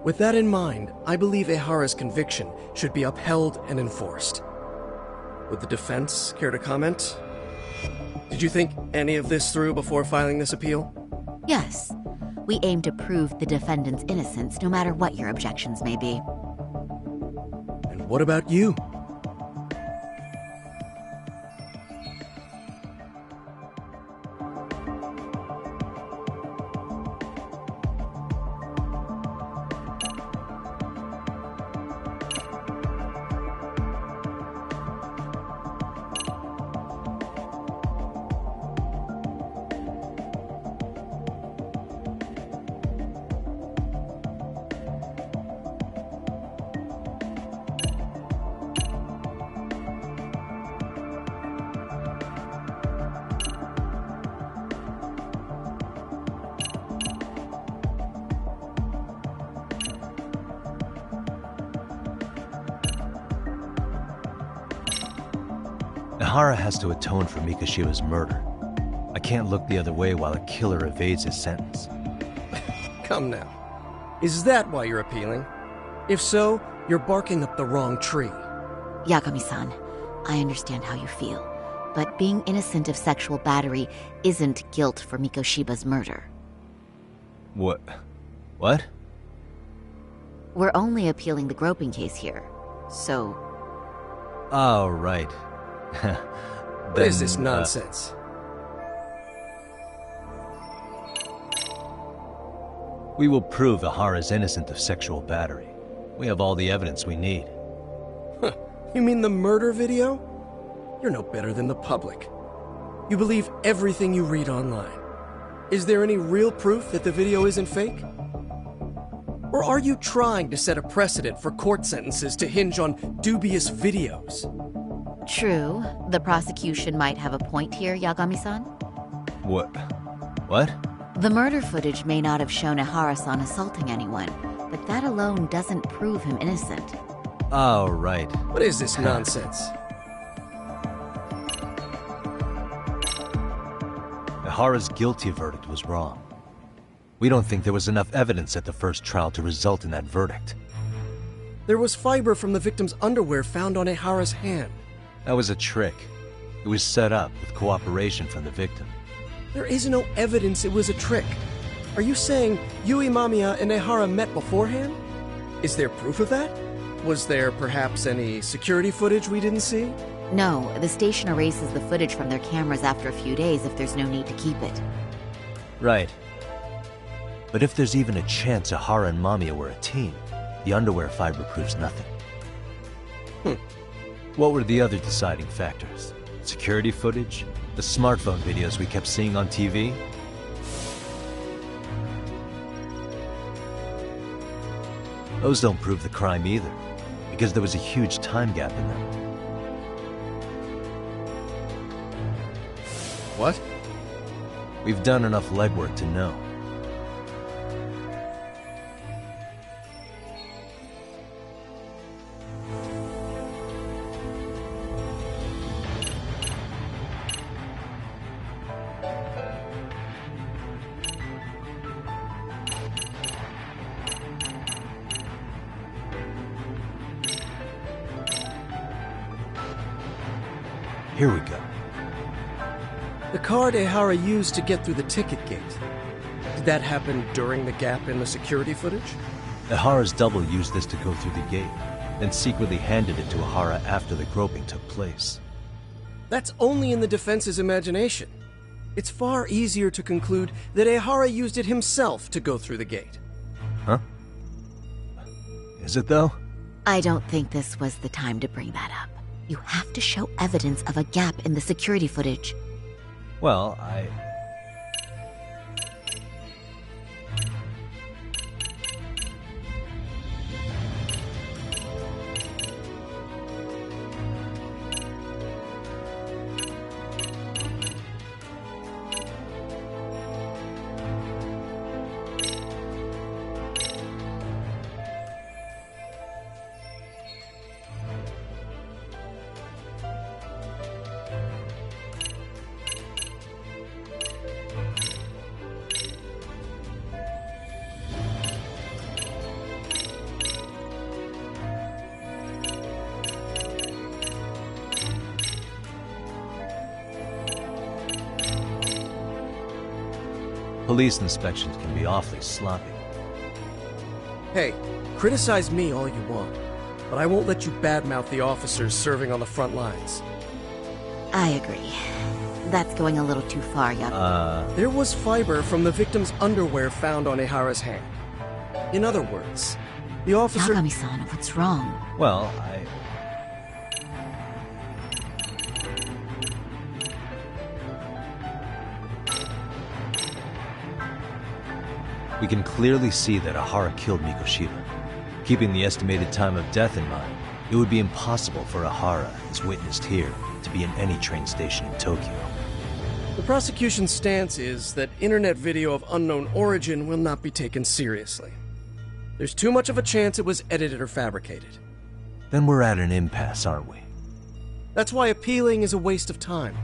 With that in mind, I believe Ehara's conviction should be upheld and enforced. Would the defense care to comment? Did you think any of this through before filing this appeal? Yes. We aim to prove the defendant's innocence, no matter what your objections may be. And what about you? Ehara has to atone for Mikoshiba's murder. I can't look the other way while a killer evades his sentence. Come now. Is that why you're appealing? If so, you're barking up the wrong tree. Yagami-san, I understand how you feel, but being innocent of sexual battery isn't guilt for Mikoshiba's murder. What? What? We're only appealing the groping case here, so... Oh, right. What is this nonsense? We will prove Ehara's innocent of sexual battery. We have all the evidence we need. You mean the murder video? You're no better than the public. You believe everything you read online. Is there any real proof that the video isn't fake? Or are you trying to set a precedent for court sentences to hinge on dubious videos? True. The prosecution might have a point here, Yagami-san. What? What? The murder footage may not have shown Ehara-san assaulting anyone, but that alone doesn't prove him innocent. Oh, right. What is this nonsense? Ehara's guilty verdict was wrong. We don't think there was enough evidence at the first trial to result in that verdict. There was fiber from the victim's underwear found on Ehara's hand. That was a trick. It was set up with cooperation from the victim. There is no evidence it was a trick. Are you saying Yui Mamiya and Ehara met beforehand? Is there proof of that? Was there perhaps any security footage we didn't see? No, the station erases the footage from their cameras after a few days if there's no need to keep it. Right. But if there's even a chance Ehara and Mamiya were a team, the underwear fiber proves nothing. What were the other deciding factors? Security footage? The smartphone videos we kept seeing on TV? Those don't prove the crime either, because there was a huge time gap in them. What? We've done enough legwork to know. Here we go. The card Ehara used to get through the ticket gate. Did that happen during the gap in the security footage? Ehara's double used this to go through the gate, then secretly handed it to Ehara after the groping took place. That's only in the defense's imagination. It's far easier to conclude that Ehara used it himself to go through the gate. Huh? Is it though? I don't think this was the time to bring that up. You have to show evidence of a gap in the security footage. Well, police inspections can be awfully sloppy. Hey, criticize me all you want, but I won't let you badmouth the officers serving on the front lines. I agree. That's going a little too far, Yaga. There was fiber from the victim's underwear found on Ehara's hand. In other words, the officer— Yagami-san, what's wrong? Well, we can clearly see that Ehara killed Mikoshiba. Keeping the estimated time of death in mind, it would be impossible for Ehara, as witnessed here, to be in any train station in Tokyo. The prosecution's stance is that internet video of unknown origin will not be taken seriously. There's too much of a chance it was edited or fabricated. Then we're at an impasse, aren't we? That's why appealing is a waste of time.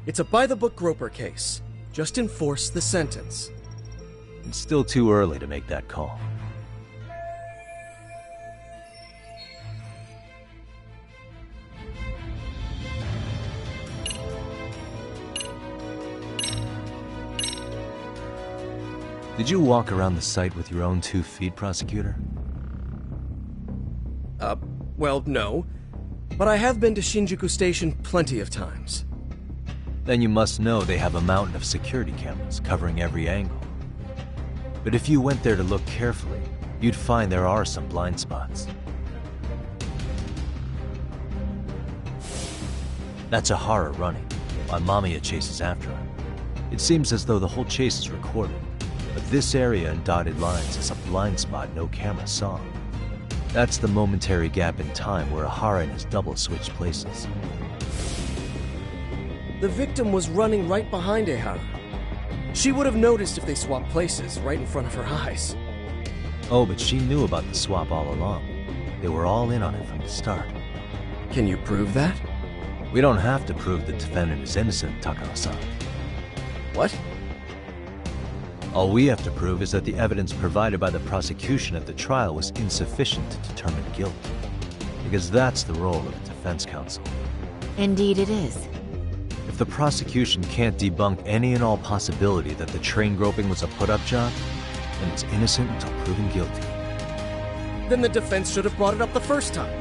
It's a by-the-book groper case. Just enforce the sentence. It's still too early to make that call. Did you walk around the site with your own 2 feet, prosecutor? Well, no. But I have been to Shinjuku Station plenty of times. Then you must know they have a mountain of security cameras covering every angle. But if you went there to look carefully, you'd find there are some blind spots. That's Ehara running, while Mamiya chases after him. It seems as though the whole chase is recorded, but this area in dotted lines is a blind spot no camera saw. That's the momentary gap in time where Ehara and his double switched places. The victim was running right behind Ehara. She would have noticed if they swapped places right in front of her eyes. Oh, but she knew about the swap all along. They were all in on it from the start. Can you prove that? We don't have to prove the defendant is innocent, Takano-san. What? All we have to prove is that the evidence provided by the prosecution at the trial was insufficient to determine guilt. Because that's the role of the defense counsel. Indeed it is. If the prosecution can't debunk any and all possibility that the train groping was a put-up job, then it's innocent until proven guilty. Then the defense should have brought it up the first time.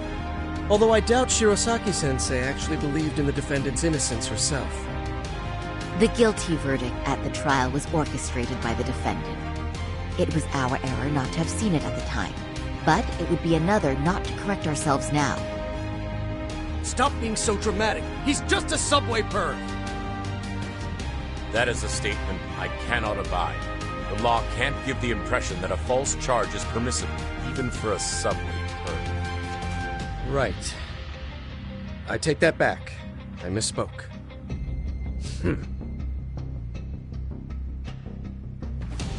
Although I doubt Shirosaki-sensei actually believed in the defendant's innocence herself. The guilty verdict at the trial was orchestrated by the defendant. It was our error not to have seen it at the time, but it would be another not to correct ourselves now. Stop being so dramatic. He's just a subway perv. That is a statement I cannot abide. The law can't give the impression that a false charge is permissible, even for a subway perv. Right. I take that back. I misspoke.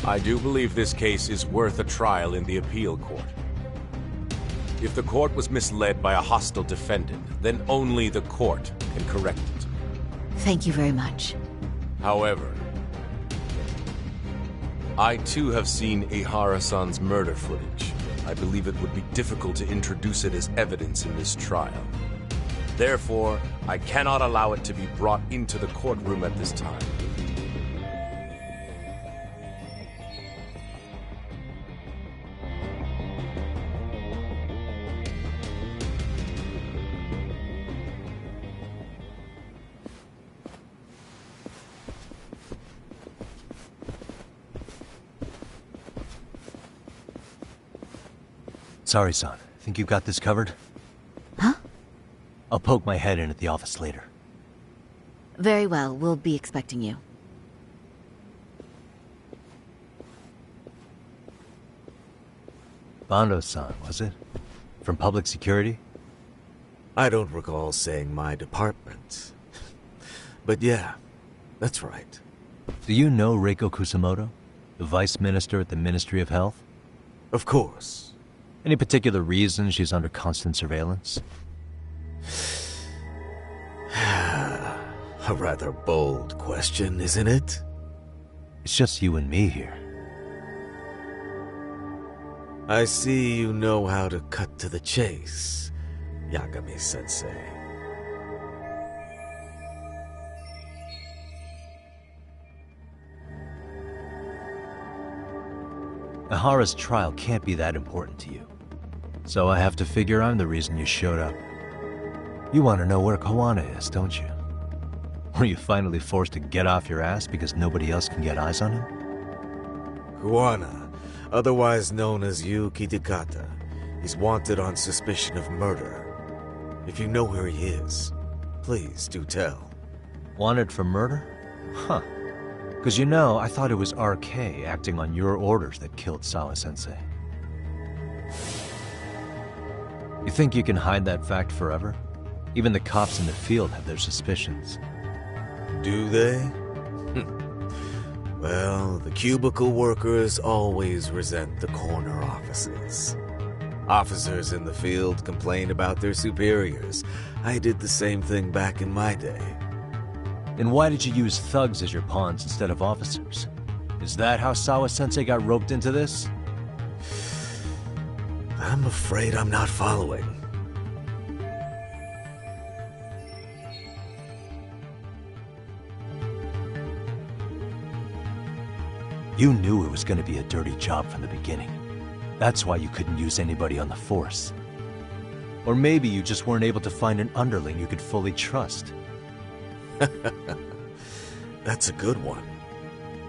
I do believe this case is worth a trial in the appeal court. If the court was misled by a hostile defendant, then only the court can correct it. Thank you very much. However, I too have seen Ihara-san's murder footage. I believe it would be difficult to introduce it as evidence in this trial. Therefore, I cannot allow it to be brought into the courtroom at this time. Sorry, son. Think you've got this covered? Huh? I'll poke my head in at the office later. Very well, we'll be expecting you. Bando-san, was it? From public security? I don't recall saying my department. But yeah, that's right. Do you know Reiko Kusamoto? The vice minister at the Ministry of Health? Of course. Any particular reason she's under constant surveillance? A rather bold question, isn't it? It's just you and me here. I see you know how to cut to the chase, Yagami-sensei. Ihara's trial can't be that important to you. So I have to figure I'm the reason you showed up. You want to know where Kawana is, don't you? Were you finally forced to get off your ass because nobody else can get eyes on him? Kawana, otherwise known as Yu Kitakata, is wanted on suspicion of murder. If you know where he is, please do tell. Wanted for murder? Huh. Because you know, I thought it was RK acting on your orders that killed Sawa-sensei. You think you can hide that fact forever? Even the cops in the field have their suspicions. Do they? Well, the cubicle workers always resent the corner offices. Officers in the field complain about their superiors. I did the same thing back in my day. Then why did you use thugs as your pawns instead of officers? Is that how Sawa-sensei got roped into this? I'm afraid I'm not following. You knew it was going to be a dirty job from the beginning. That's why you couldn't use anybody on the force. Or maybe you just weren't able to find an underling you could fully trust. That's a good one.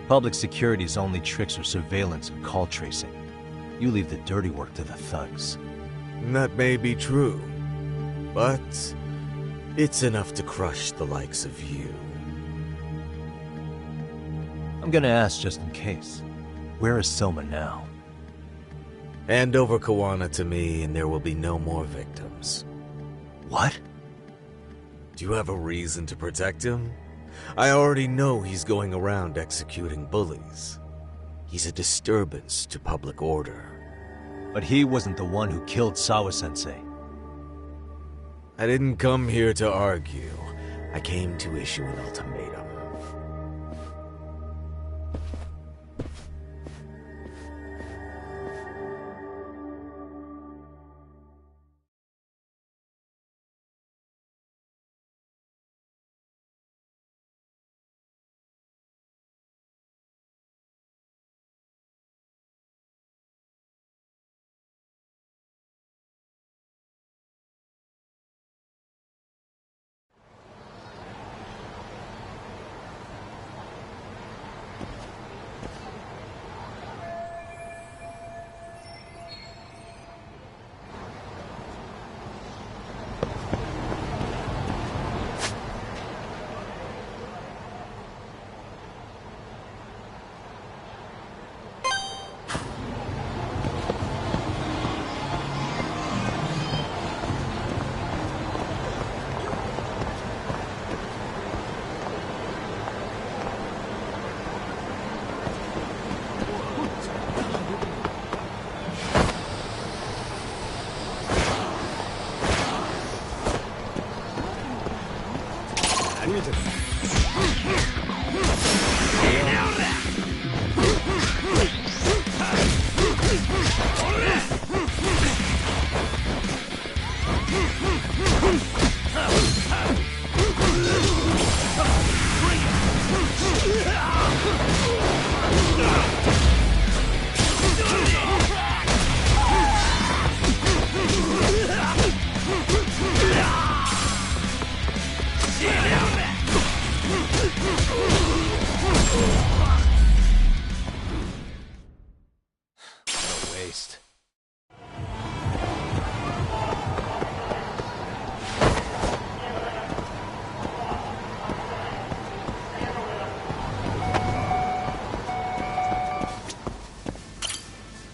Public security's only tricks are surveillance and call tracing. You leave the dirty work to the thugs. That may be true, but it's enough to crush the likes of you. I'm gonna ask just in case. Where is Soma now? Hand over Kawana to me and there will be no more victims. What? Do you have a reason to protect him? I already know he's going around executing bullies. He's a disturbance to public order. But he wasn't the one who killed Sawa-sensei. I didn't come here to argue. I came to issue an ultimatum.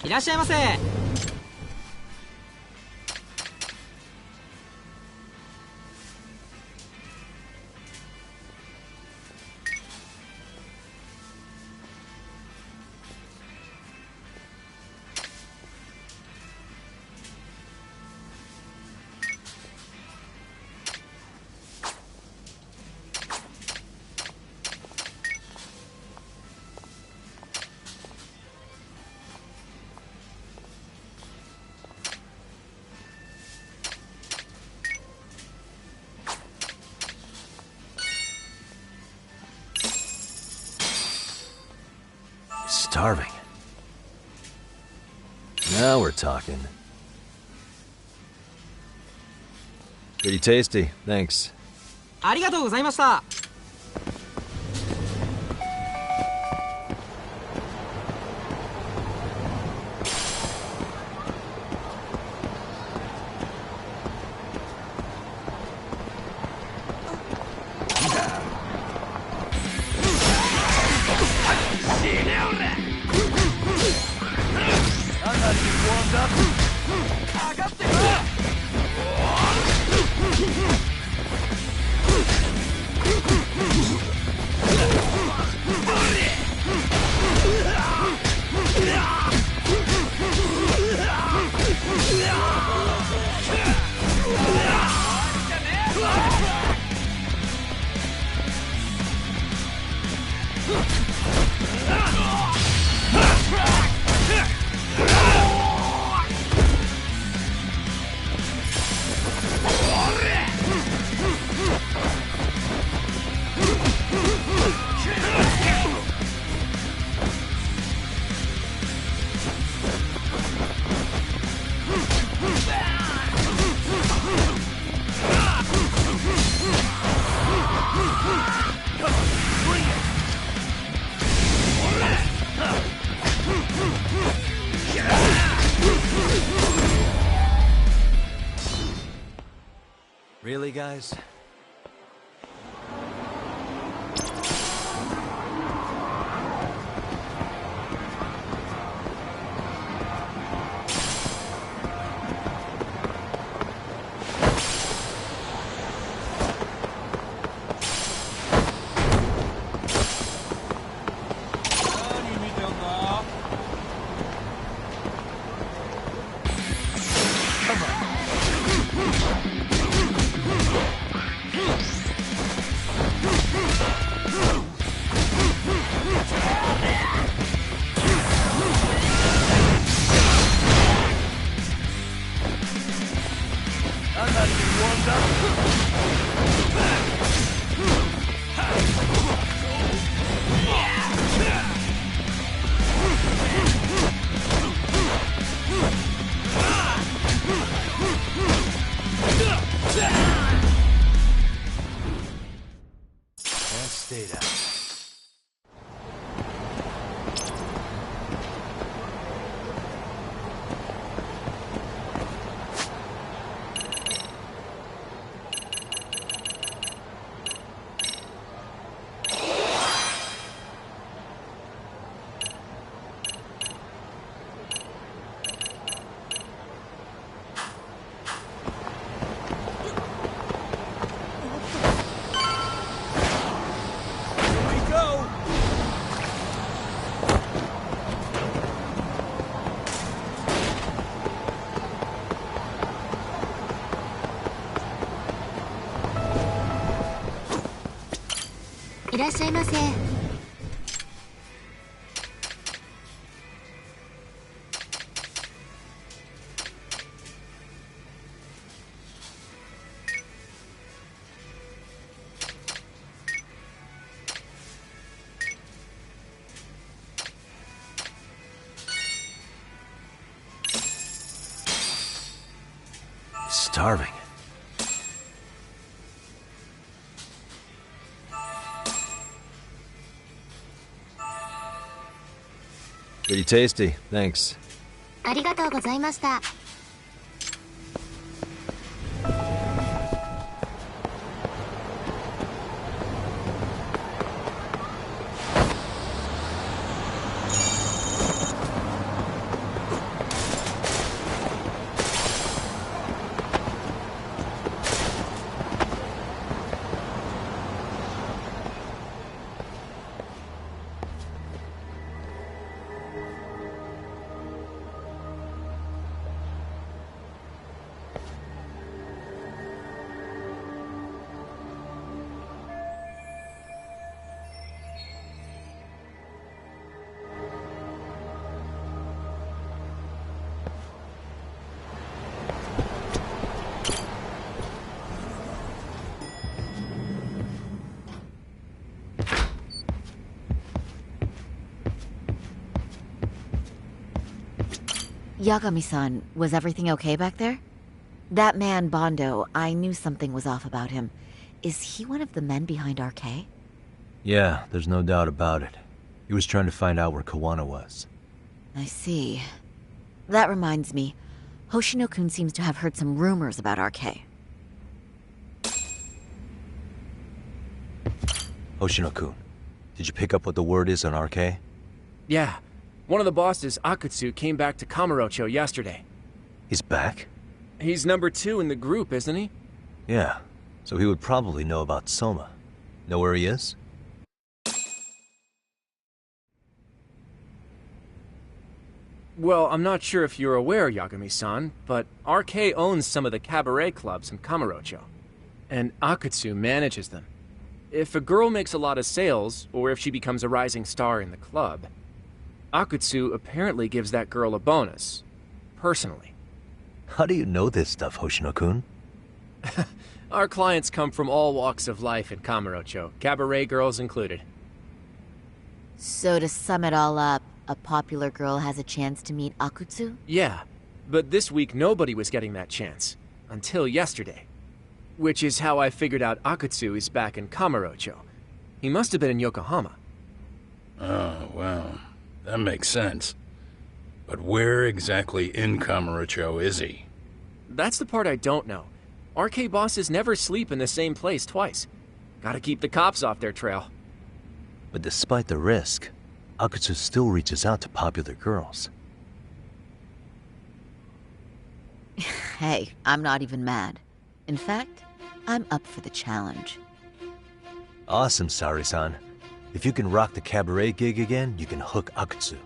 いらっしゃいませ。Starving. Now we're talking. Pretty tasty, thanks. ありがとうございました。Really, guys? いらっしゃいませ。Starving. Pretty tasty, thanks. ありがとうございました。Yagami-san, was everything okay back there? That man, Bondo, I knew something was off about him. Is he one of the men behind RK? Yeah, there's no doubt about it. He was trying to find out where Kawana was. I see. That reminds me, Hoshino-kun seems to have heard some rumors about RK. Hoshino-kun, did you pick up what the word is on RK? Yeah. One of the bosses, Akutsu, came back to Kamurocho yesterday. He's back? He's number 2 in the group, isn't he? Yeah, so he would probably know about Soma. Know where he is? Well, I'm not sure if you're aware, Yagami-san, but RK owns some of the cabaret clubs in Kamurocho, and Akutsu manages them. If a girl makes a lot of sales, or if she becomes a rising star in the club, Akutsu apparently gives that girl a bonus, personally. How do you know this stuff, Hoshino-kun? Our clients come from all walks of life in Kamurocho, cabaret girls included. So to sum it all up, a popular girl has a chance to meet Akutsu? Yeah, but this week nobody was getting that chance. Until yesterday. Which is how I figured out Akutsu is back in Kamurocho. He must have been in Yokohama. Oh, wow. That makes sense. But where exactly in Kamurocho is he? That's the part I don't know. RK bosses never sleep in the same place twice. Gotta keep the cops off their trail. But despite the risk, Akutsu still reaches out to popular girls. Hey, I'm not even mad. In fact, I'm up for the challenge. Awesome, Sari-san. If you can rock the cabaret gig again, you can hook Akutsu.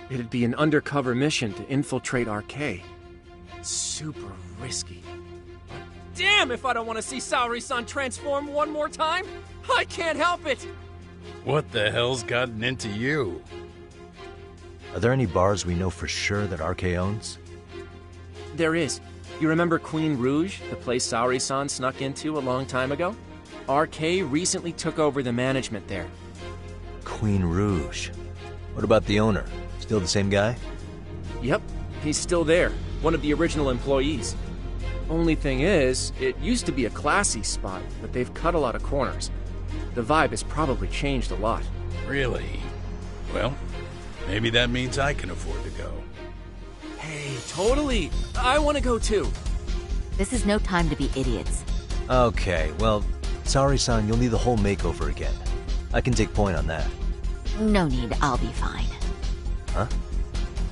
It'd be an undercover mission to infiltrate RK. Super risky. But damn if I don't want to see Saori-san transform one more time! I can't help it! What the hell's gotten into you? Are there any bars we know for sure that RK owns? There is. You remember Queen Rouge, the place Saori-san snuck into a long time ago? RK recently took over the management there. Queen Rouge. What about the owner? Still the same guy? Yep, he's still there. One of the original employees. Only thing is, it used to be a classy spot, but they've cut a lot of corners. The vibe has probably changed a lot. Really? Well, maybe that means I can afford to go. Hey, totally! I want to go too! This is no time to be idiots. Okay, well, Saori-san, you'll need the whole makeover again. I can take point on that. No need, I'll be fine. Huh?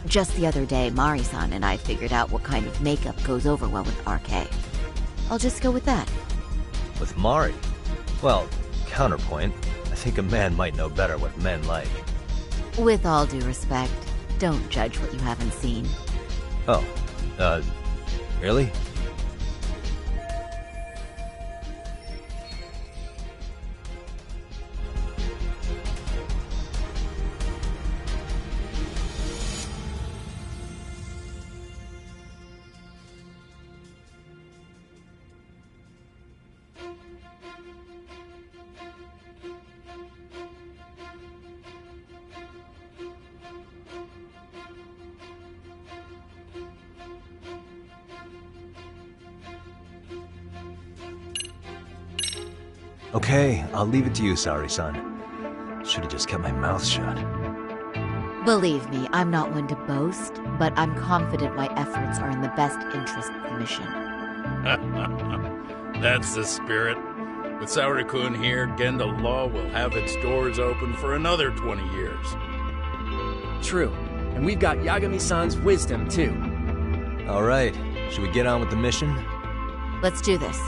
Just the other day, Mari-san and I figured out what kind of makeup goes over well with RK. I'll just go with that. With Mari? Well, counterpoint, I think a man might know better what men like. With all due respect, don't judge what you haven't seen. Oh, really? Okay, I'll leave it to you, Sari-san. Should have just kept my mouth shut. Believe me, I'm not one to boast, but I'm confident my efforts are in the best interest of the mission. That's the spirit. With Saori-kun here, Genda Law will have its doors open for another 20 years. True. And we've got Yagami-san's wisdom, too. All right, should we get on with the mission? Let's do this.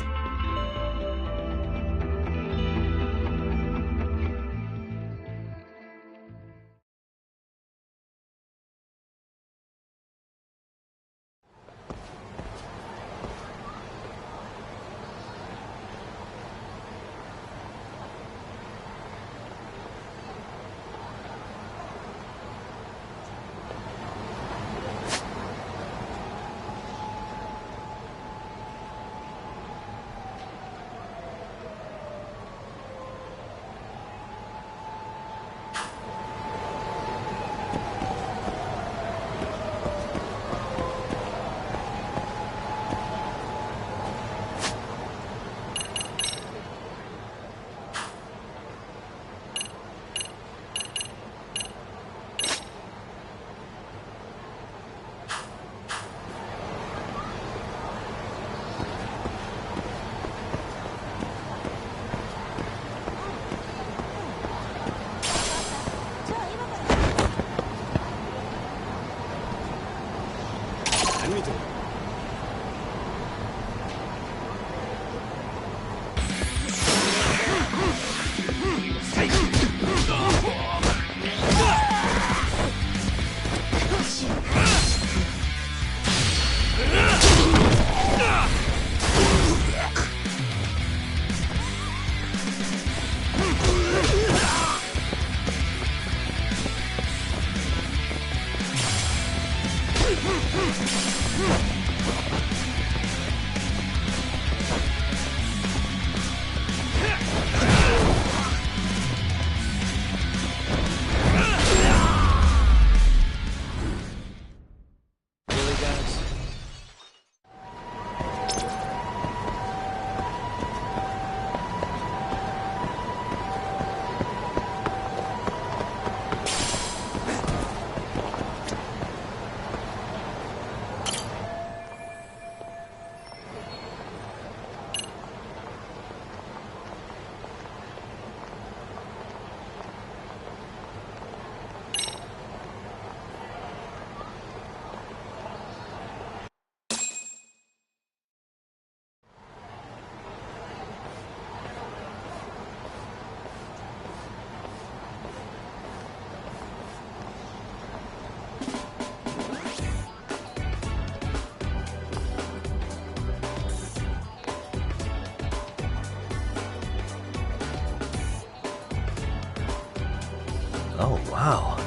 Oh, wow.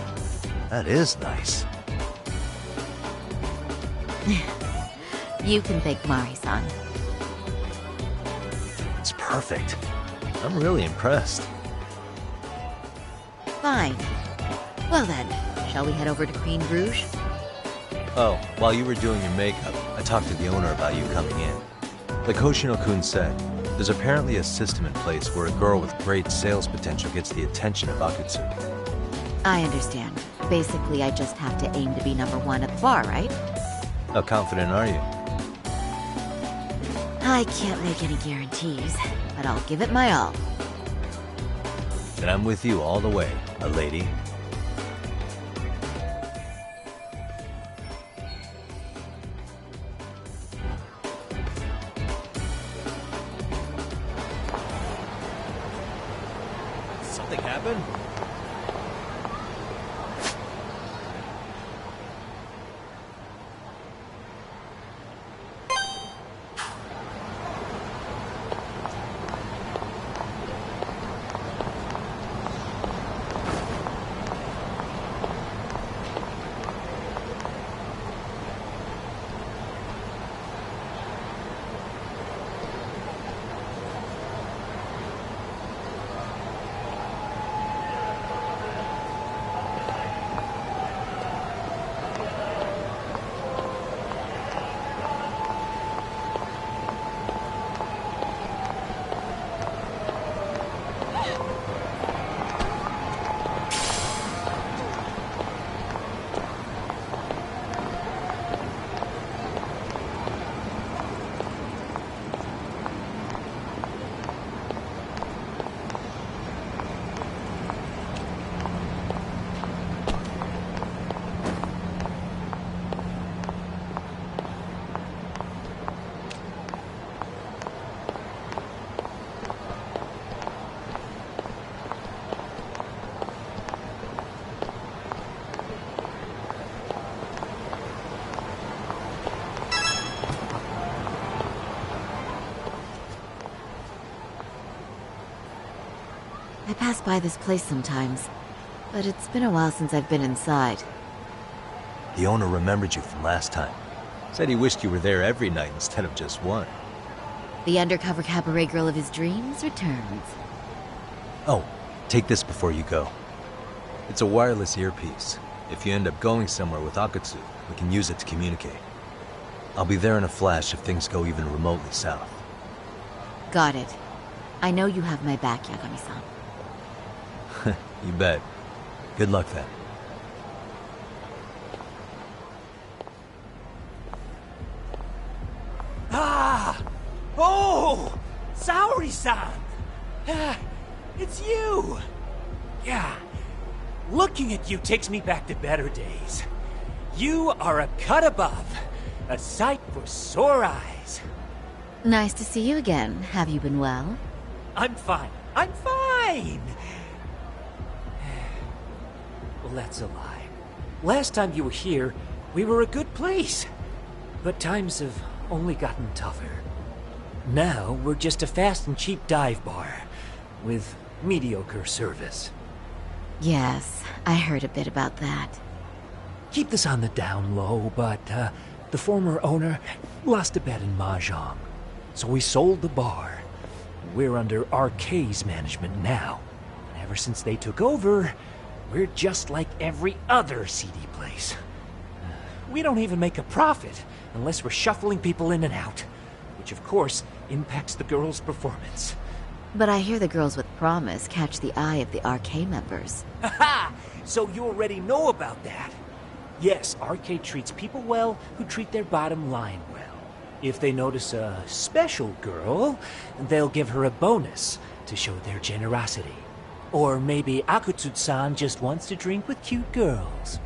That is nice. You can thank Mari-san. It's perfect. I'm really impressed. Fine. Well then, shall we head over to Queen Bruges? Oh, while you were doing your makeup, I talked to the owner about you coming in. Like Hoshino-kun said, there's apparently a system in place where a girl with great sales potential gets the attention of Akutsu. I understand. Basically, I just have to aim to be #1 at the bar, right? How confident are you? I can't make any guarantees, but I'll give it my all. Then I'm with you all the way, a lady. Something happened? pass by this place sometimes, but it's been a while since I've been inside. The owner remembered you from last time. Said he wished you were there every night instead of just one. The undercover cabaret girl of his dreams returns. Oh, take this before you go. It's a wireless earpiece. If you end up going somewhere with Akutsu, we can use it to communicate. I'll be there in a flash if things go even remotely south. Got it. I know you have my back, Yagami-san. You bet. Good luck then. Ah! Oh! Saori-san! It's you! Yeah. Looking at you takes me back to better days. You are a cut above. A sight for sore eyes. Nice to see you again. Have you been well? I'm fine. I'm fine! Well, that's a lie. Last time you were here, we were a good place. But times have only gotten tougher. Now, we're just a fast and cheap dive bar with mediocre service. Yes, I heard a bit about that. Keep this on the down low, but the former owner lost a bet in Mahjong. So we sold the bar. We're under RK's management now. And ever since they took over, we're just like every other seedy place. We don't even make a profit unless we're shuffling people in and out, which of course impacts the girls' performance. But I hear the girls with promise catch the eye of the RK members. Haha! So you already know about that. Yes, RK treats people well who treat their bottom line well. If they notice a special girl, they'll give her a bonus to show their generosity. Or maybe Akutsu-san just wants to drink with cute girls.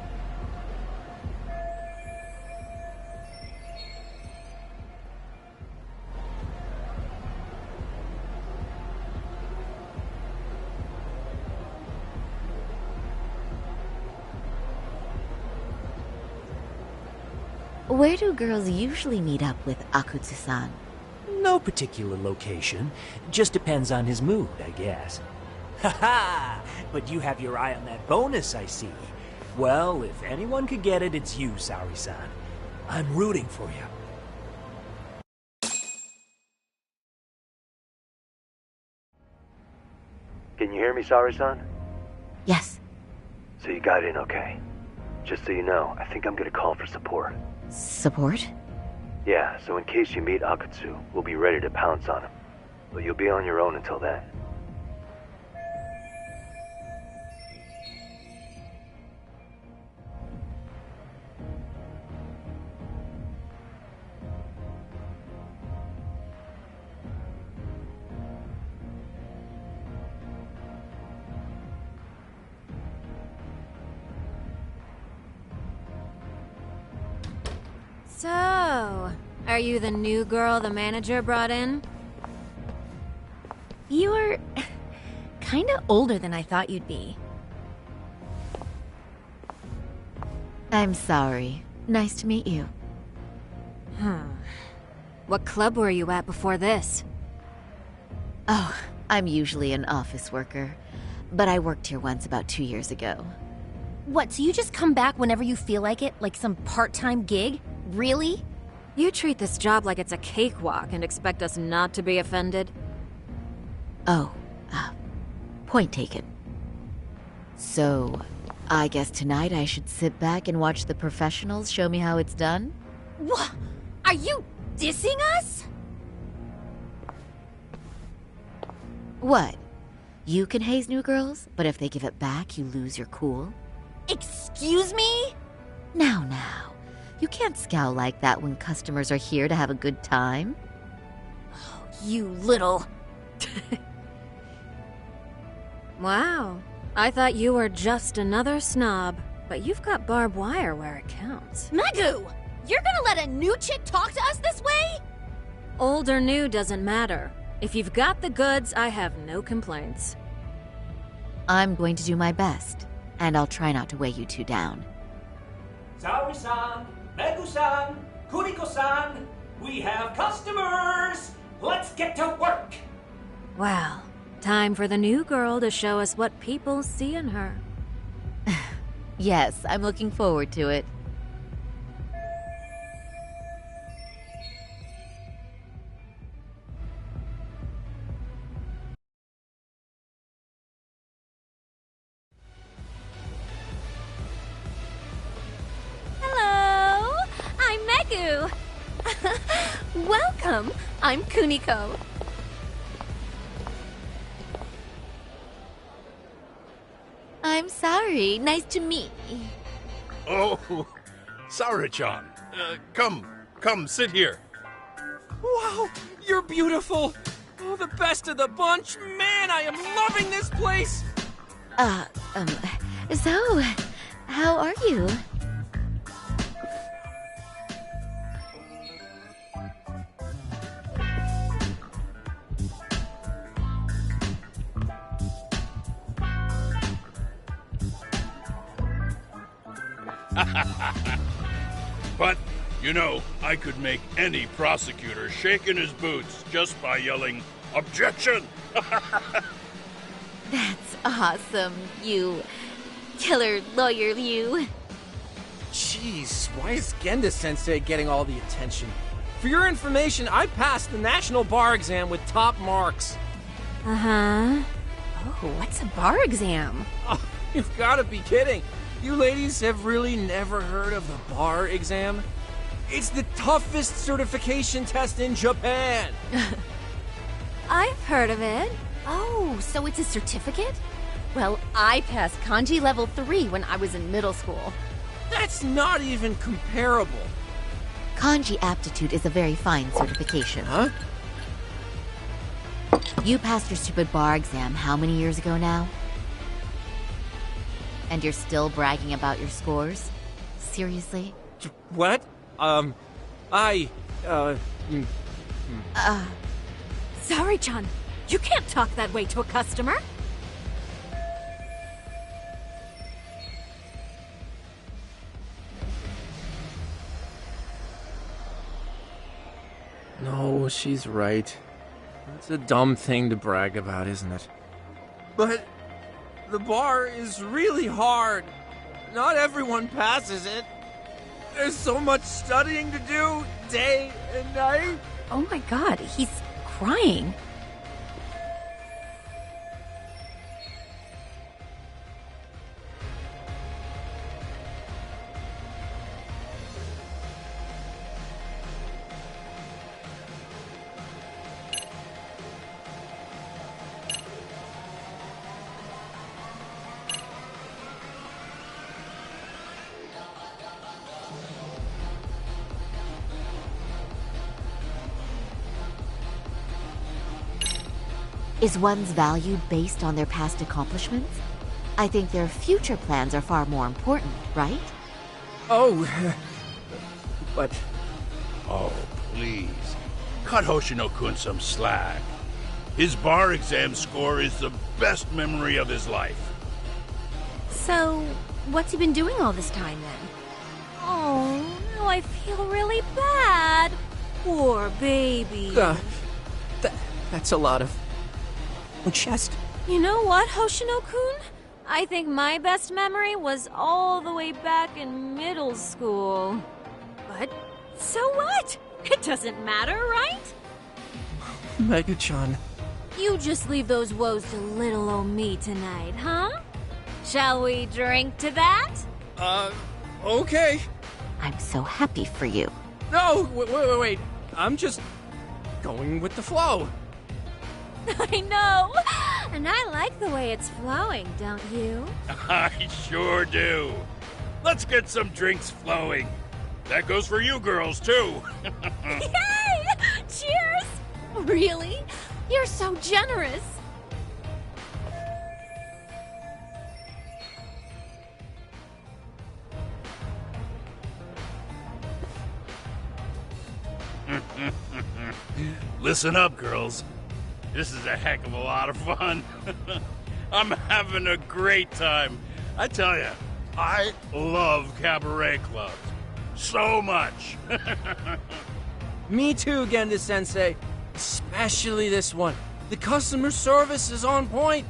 Where do girls usually meet up with Akutsu-san? No particular location. Just depends on his mood, I guess. Haha! But you have your eye on that bonus, I see. Well, if anyone could get it, it's you, Saori-san. I'm rooting for you. Can you hear me, Saori-san? Yes. So you got in okay. Just so you know, I think I'm gonna call for support. Support? Yeah, so in case you meet Akutsu, we'll be ready to pounce on him. But you'll be on your own until then. So, are you the new girl the manager brought in? You're kinda older than I thought you'd be. I'm sorry. Nice to meet you. What club were you at before this? Oh, I'm usually an office worker, but I worked here once about 2 years ago. What, so you just come back whenever you feel like it, like some part-time gig? Really? You treat this job like it's a cakewalk and expect us not to be offended? Oh, point taken. So, I guess tonight I should sit back and watch the professionals show me how it's done? What? Are you dissing us? What? You can haze new girls, but if they give it back, you lose your cool? Excuse me? Now. You can't scowl like that when customers are here to have a good time. Oh, you little... Wow. I thought you were just another snob, but you've got barbed wire where it counts. Megu! You're gonna let a new chick talk to us this way? Old or new doesn't matter. If you've got the goods, I have no complaints. I'm going to do my best, and I'll try not to weigh you two down. Saori-san, Megu-san, We have customers! Let's get to work! Wow. Time for the new girl to show us what people see in her. Yes, I'm looking forward to it. Hello! I'm Megu! Welcome! I'm Kuniko. I'm sorry. Nice to meet you. Oh, Sarah-chan. Come, sit here. Wow, you're beautiful. Oh, the best of the bunch. Man, I am loving this place. So, how are you? But, you know, I could make any prosecutor shake in his boots just by yelling, "Objection!" That's awesome, you killer lawyer, you. Jeez, why is Genda-sensei getting all the attention? For your information, I passed the national bar exam with top marks. Uh-huh. Oh, what's a bar exam? Oh, you've got to be kidding. You ladies have really never heard of the bar exam? It's the toughest certification test in Japan. I've heard of it. Oh, so it's a certificate? Well, I passed kanji level 3 when I was in middle school. That's not even comparable. Kanji aptitude is a very fine certification. Huh? You passed your stupid bar exam how many years ago now? And you're still bragging about your scores? Seriously? What? Sorry, Chan. You can't talk that way to a customer. No, she's right. It's a dumb thing to brag about, isn't it? But the bar is really hard. Not everyone passes it. There's so much studying to do, day and night. Oh my god, he's crying. Is one's value based on their past accomplishments? I think their future plans are far more important, right? Oh, but... Oh, please. Cut Hoshino-kun some slack. His bar exam score is the best memory of his life. So, what's he been doing all this time then? Oh, now I feel really bad. Poor baby. That's a lot of... chest. You know what, Hoshino-kun? I think my best memory was all the way back in middle school. But, so what? It doesn't matter, right? Mega-chan. You just leave those woes to little old me tonight, huh? Shall we drink to that? Okay. I'm so happy for you. No, wait. I'm just going with the flow. I know! And I like the way it's flowing, don't you? I sure do. Let's get some drinks flowing. That goes for you girls, too. Yay! Cheers! Really? You're so generous. Listen up, girls. This is a heck of a lot of fun. I'm having a great time. I tell you, I love cabaret clubs. So much. Me too, Genda-sensei. Especially this one. The customer service is on point.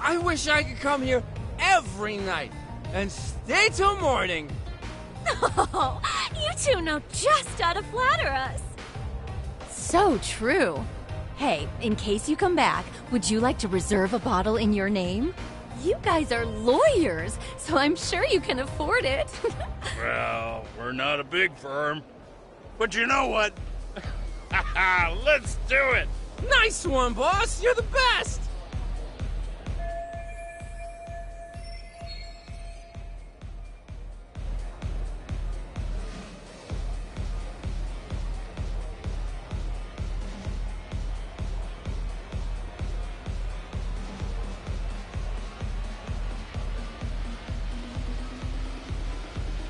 I wish I could come here every night and stay till morning. Oh, you two know just how to flatter us. So true. Hey, in case you come back, would you like to reserve a bottle in your name? You guys are lawyers, so I'm sure you can afford it. Well, we're not a big firm. But you know what? Let's do it! Nice one, boss! You're the best!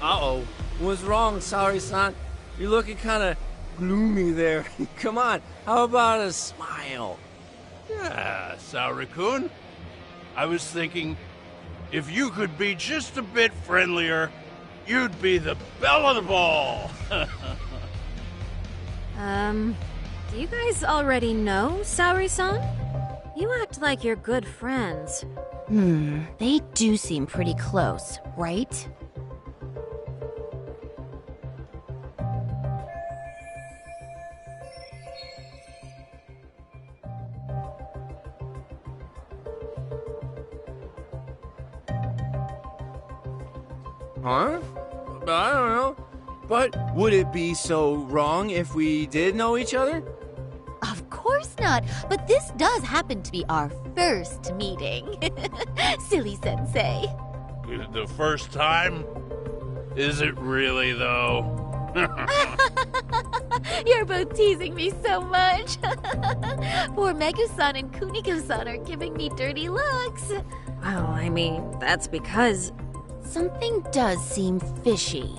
Uh-oh. What's wrong, Saori-san? You're looking kinda gloomy there. Come on, how about a smile? Yeah, Saori-kun. I was thinking, if you could be just a bit friendlier, you'd be the belle of the ball. Do you guys already know Saori-san? You act like you're good friends. They do seem pretty close, right? Huh? I don't know. But would it be so wrong if we did know each other? Of course not, but this does happen to be our first meeting. Silly sensei. The first time? Is it really, though? You're both teasing me so much. Poor Megu-san and Kuniko-san are giving me dirty looks. Well, I mean, that's because... Something does seem fishy.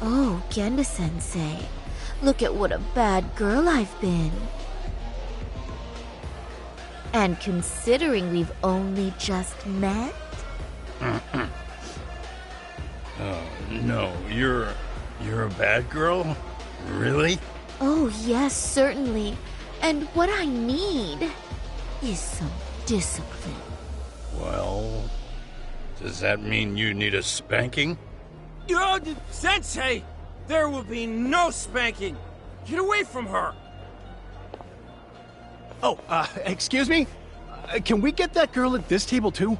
Oh, Genda-sensei. Look at what a bad girl I've been. And considering we've only just met? Oh, no, you're a bad girl? Really? Oh, yes, certainly. And what I need is some discipline. Well, does that mean you need a spanking? Sensei! There will be no spanking! Get away from her! Oh, excuse me? Can we get that girl at this table too?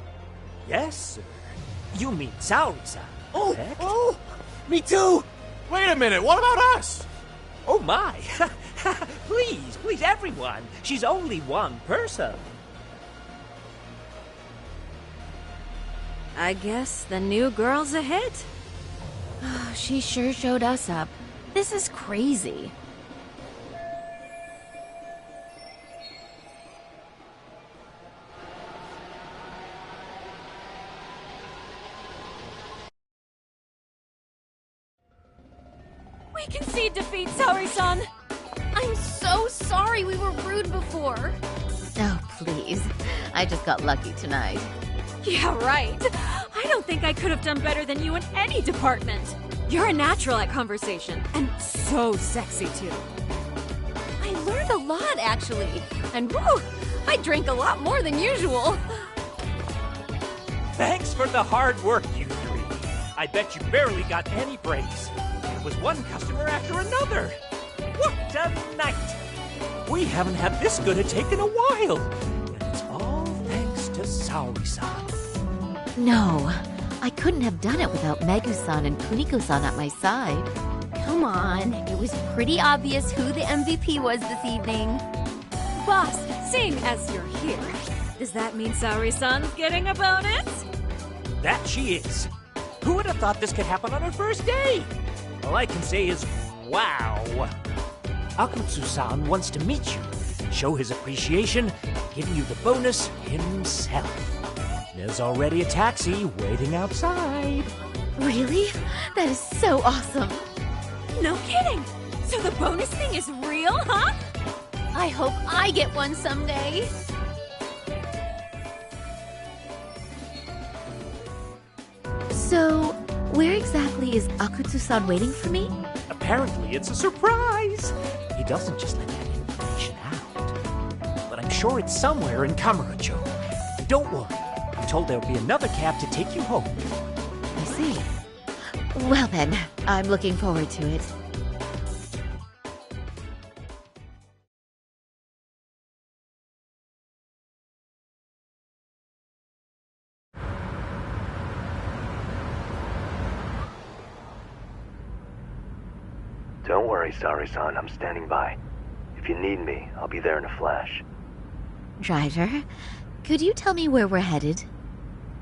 Yes, sir. You mean Saori-san, correct? Oh! Me too! Wait a minute, what about us? Oh my! Please, everyone! She's only one person. I guess the new girl's a hit. She sure showed us up. This is crazy. We concede defeat, Saori-san! I'm so sorry we were rude before. Oh, please. I just got lucky tonight. Yeah, right. I don't think I could have done better than you in any department. You're a natural at conversation, and so sexy too. I learned a lot, actually. And woo, I drank a lot more than usual. Thanks for the hard work, you three. I bet you barely got any breaks. It was one customer after another. What a night! We haven't had this good a take in a while. And it's all thanks to Saori-san. No, I couldn't have done it without Megu-san and Kuniko-san at my side. Come on, it was pretty obvious who the MVP was this evening. Boss, seeing as you're here, does that mean Saori-san's getting a bonus? That she is. Who would have thought this could happen on her first day? All I can say is, wow. Akutsu-san wants to meet you, show his appreciation, give you the bonus himself. There's already a taxi waiting outside. Really? That is so awesome. No kidding! So the bonus thing is real, huh? I hope I get one someday. So, where exactly is Akutsu-san waiting for me? Apparently it's a surprise. He doesn't just let that information out. But I'm sure it's somewhere in Kamurocho. And don't worry, I'm told there'll be another cab to take you home. I see. Well then, I'm looking forward to it. Don't worry, Saori-san. I'm standing by. If you need me, I'll be there in a flash. Driver, could you tell me where we're headed?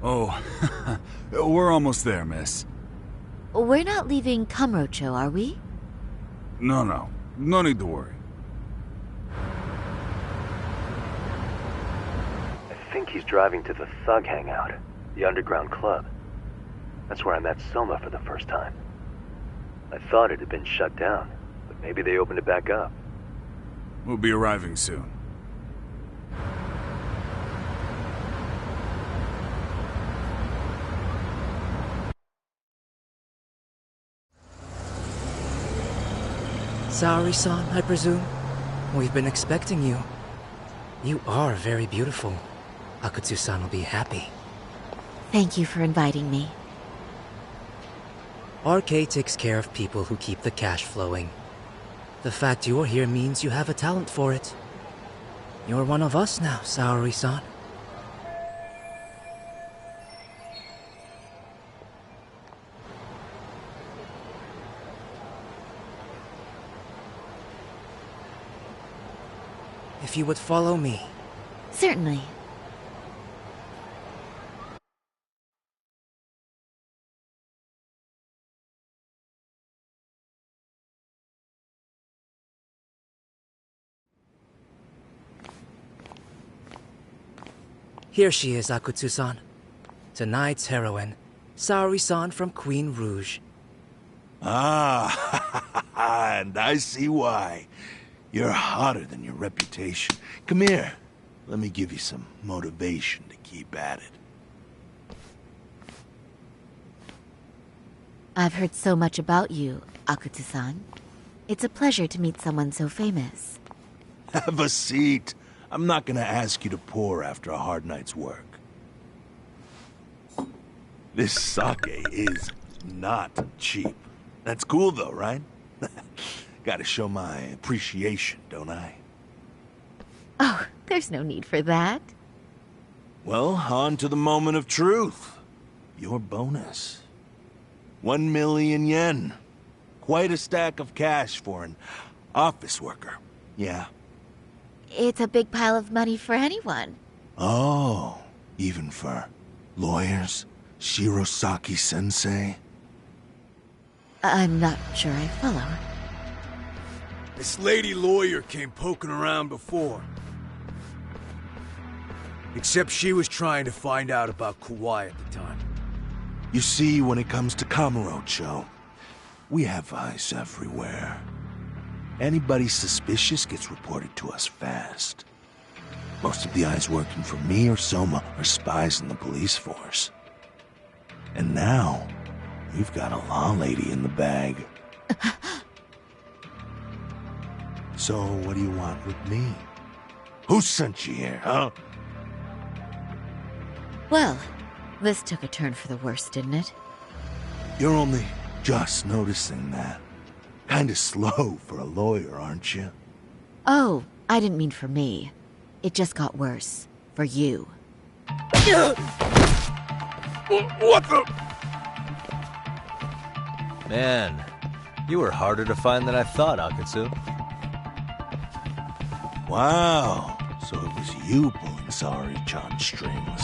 Oh, we're almost there, miss. We're not leaving Kamurocho, are we? No. No need to worry. I think he's driving to the Thug Hangout, the underground club. That's where I met Soma for the first time. I thought it had been shut down, but maybe they opened it back up. We'll be arriving soon. Saori-san, I presume? We've been expecting you. You are very beautiful. Akutsu-san will be happy. Thank you for inviting me. RK takes care of people who keep the cash flowing. The fact you're here means you have a talent for it. You're one of us now, Saori-san. If you would follow me. Certainly. Here she is, Akutsu-san. Tonight's heroine, Saori-san from Queen Rouge. Ah, and I see why. You're hotter than your reputation. Come here. Let me give you some motivation to keep at it. I've heard so much about you, Akutsu-san. It's a pleasure to meet someone so famous. Have a seat. I'm not gonna ask you to pour after a hard night's work. This sake is not cheap. That's cool though, right? Gotta show my appreciation, don't I? Oh, there's no need for that. Well, on to the moment of truth. Your bonus. 1 million yen. Quite a stack of cash for an office worker. Yeah. It's a big pile of money for anyone. Oh, even for lawyers? Shirosaki-sensei? I'm not sure I follow. This lady lawyer came poking around before. Except she was trying to find out about Kauai at the time. You see, when it comes to Kamurocho, we have eyes everywhere. Anybody suspicious gets reported to us fast. Most of the eyes working for me or Soma are spies in the police force. And now, we've got a law lady in the bag. So, what do you want with me? Who sent you here, huh? Well, this took a turn for the worse, didn't it? You're only just noticing that. Kinda slow for a lawyer, aren't you? Oh, I didn't mean for me. It just got worse. For you. What the? Man, you were harder to find than I thought, Akutsu. Wow, so it was you pulling Saori-chan's strings.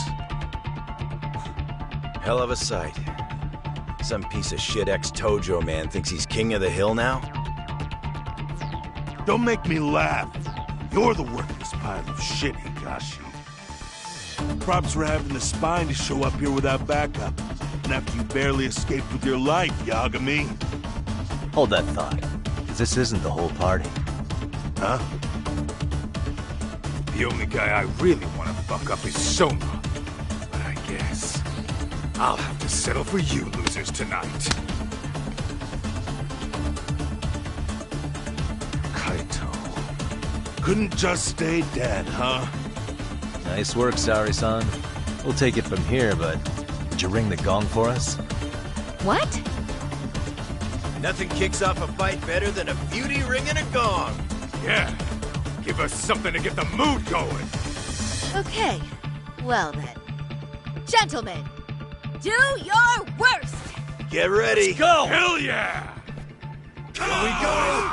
Hell of a sight. Some piece of shit ex-Tojo man thinks he's king of the hill now? Don't make me laugh. You're the worthless pile of shit, Higashi. Props for having the spine to show up here without backup. And after you barely escaped with your life, Yagami. Hold that thought, because this isn't the whole party. Huh? The only guy I really want to fuck up is Soma. But I guess I'll have to settle for you losers tonight. Kaito. Couldn't just stay dead, huh? Nice work, Saori-san. We'll take it from here, but did you ring the gong for us? What? Nothing kicks off a fight better than a beauty ring and a gong. Yeah, give us something to get the mood going. Okay, well then. Gentlemen, do your worst! Get ready. Let's go! Hell yeah! Here we go!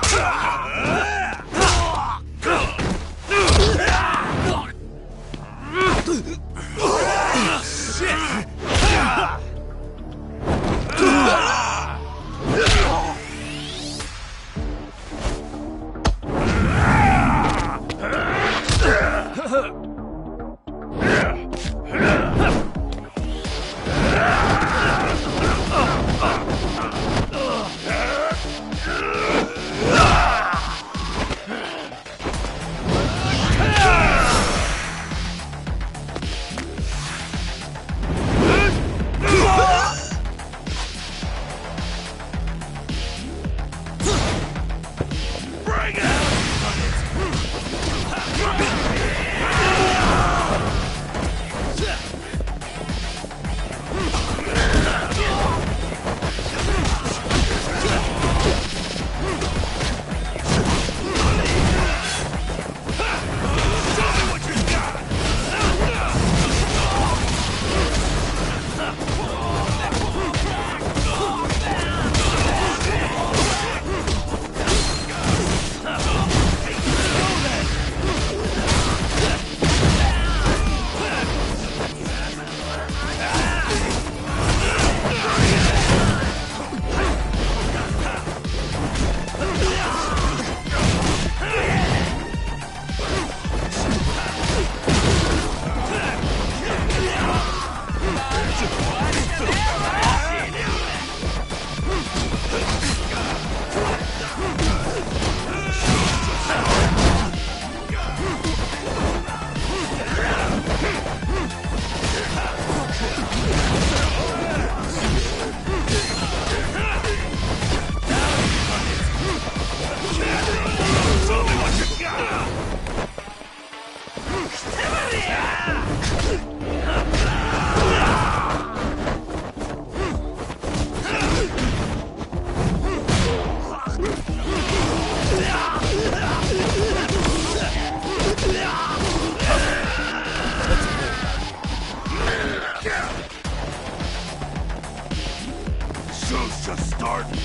Show's just starting.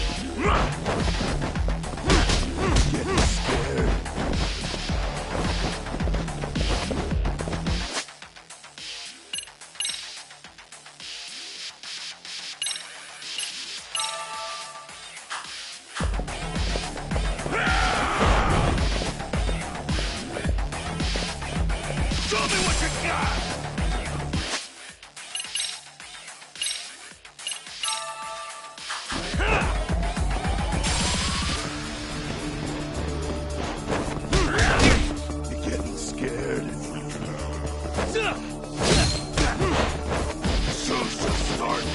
Getting scared. Show me what you got! You're getting scared. Show's just starting.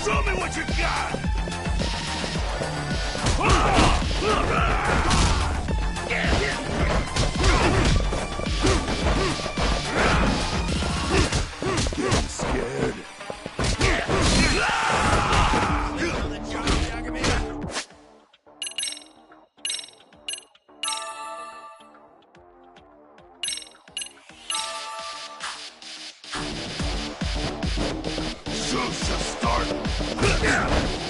Show me what you got! Getting scared. Show's just starting.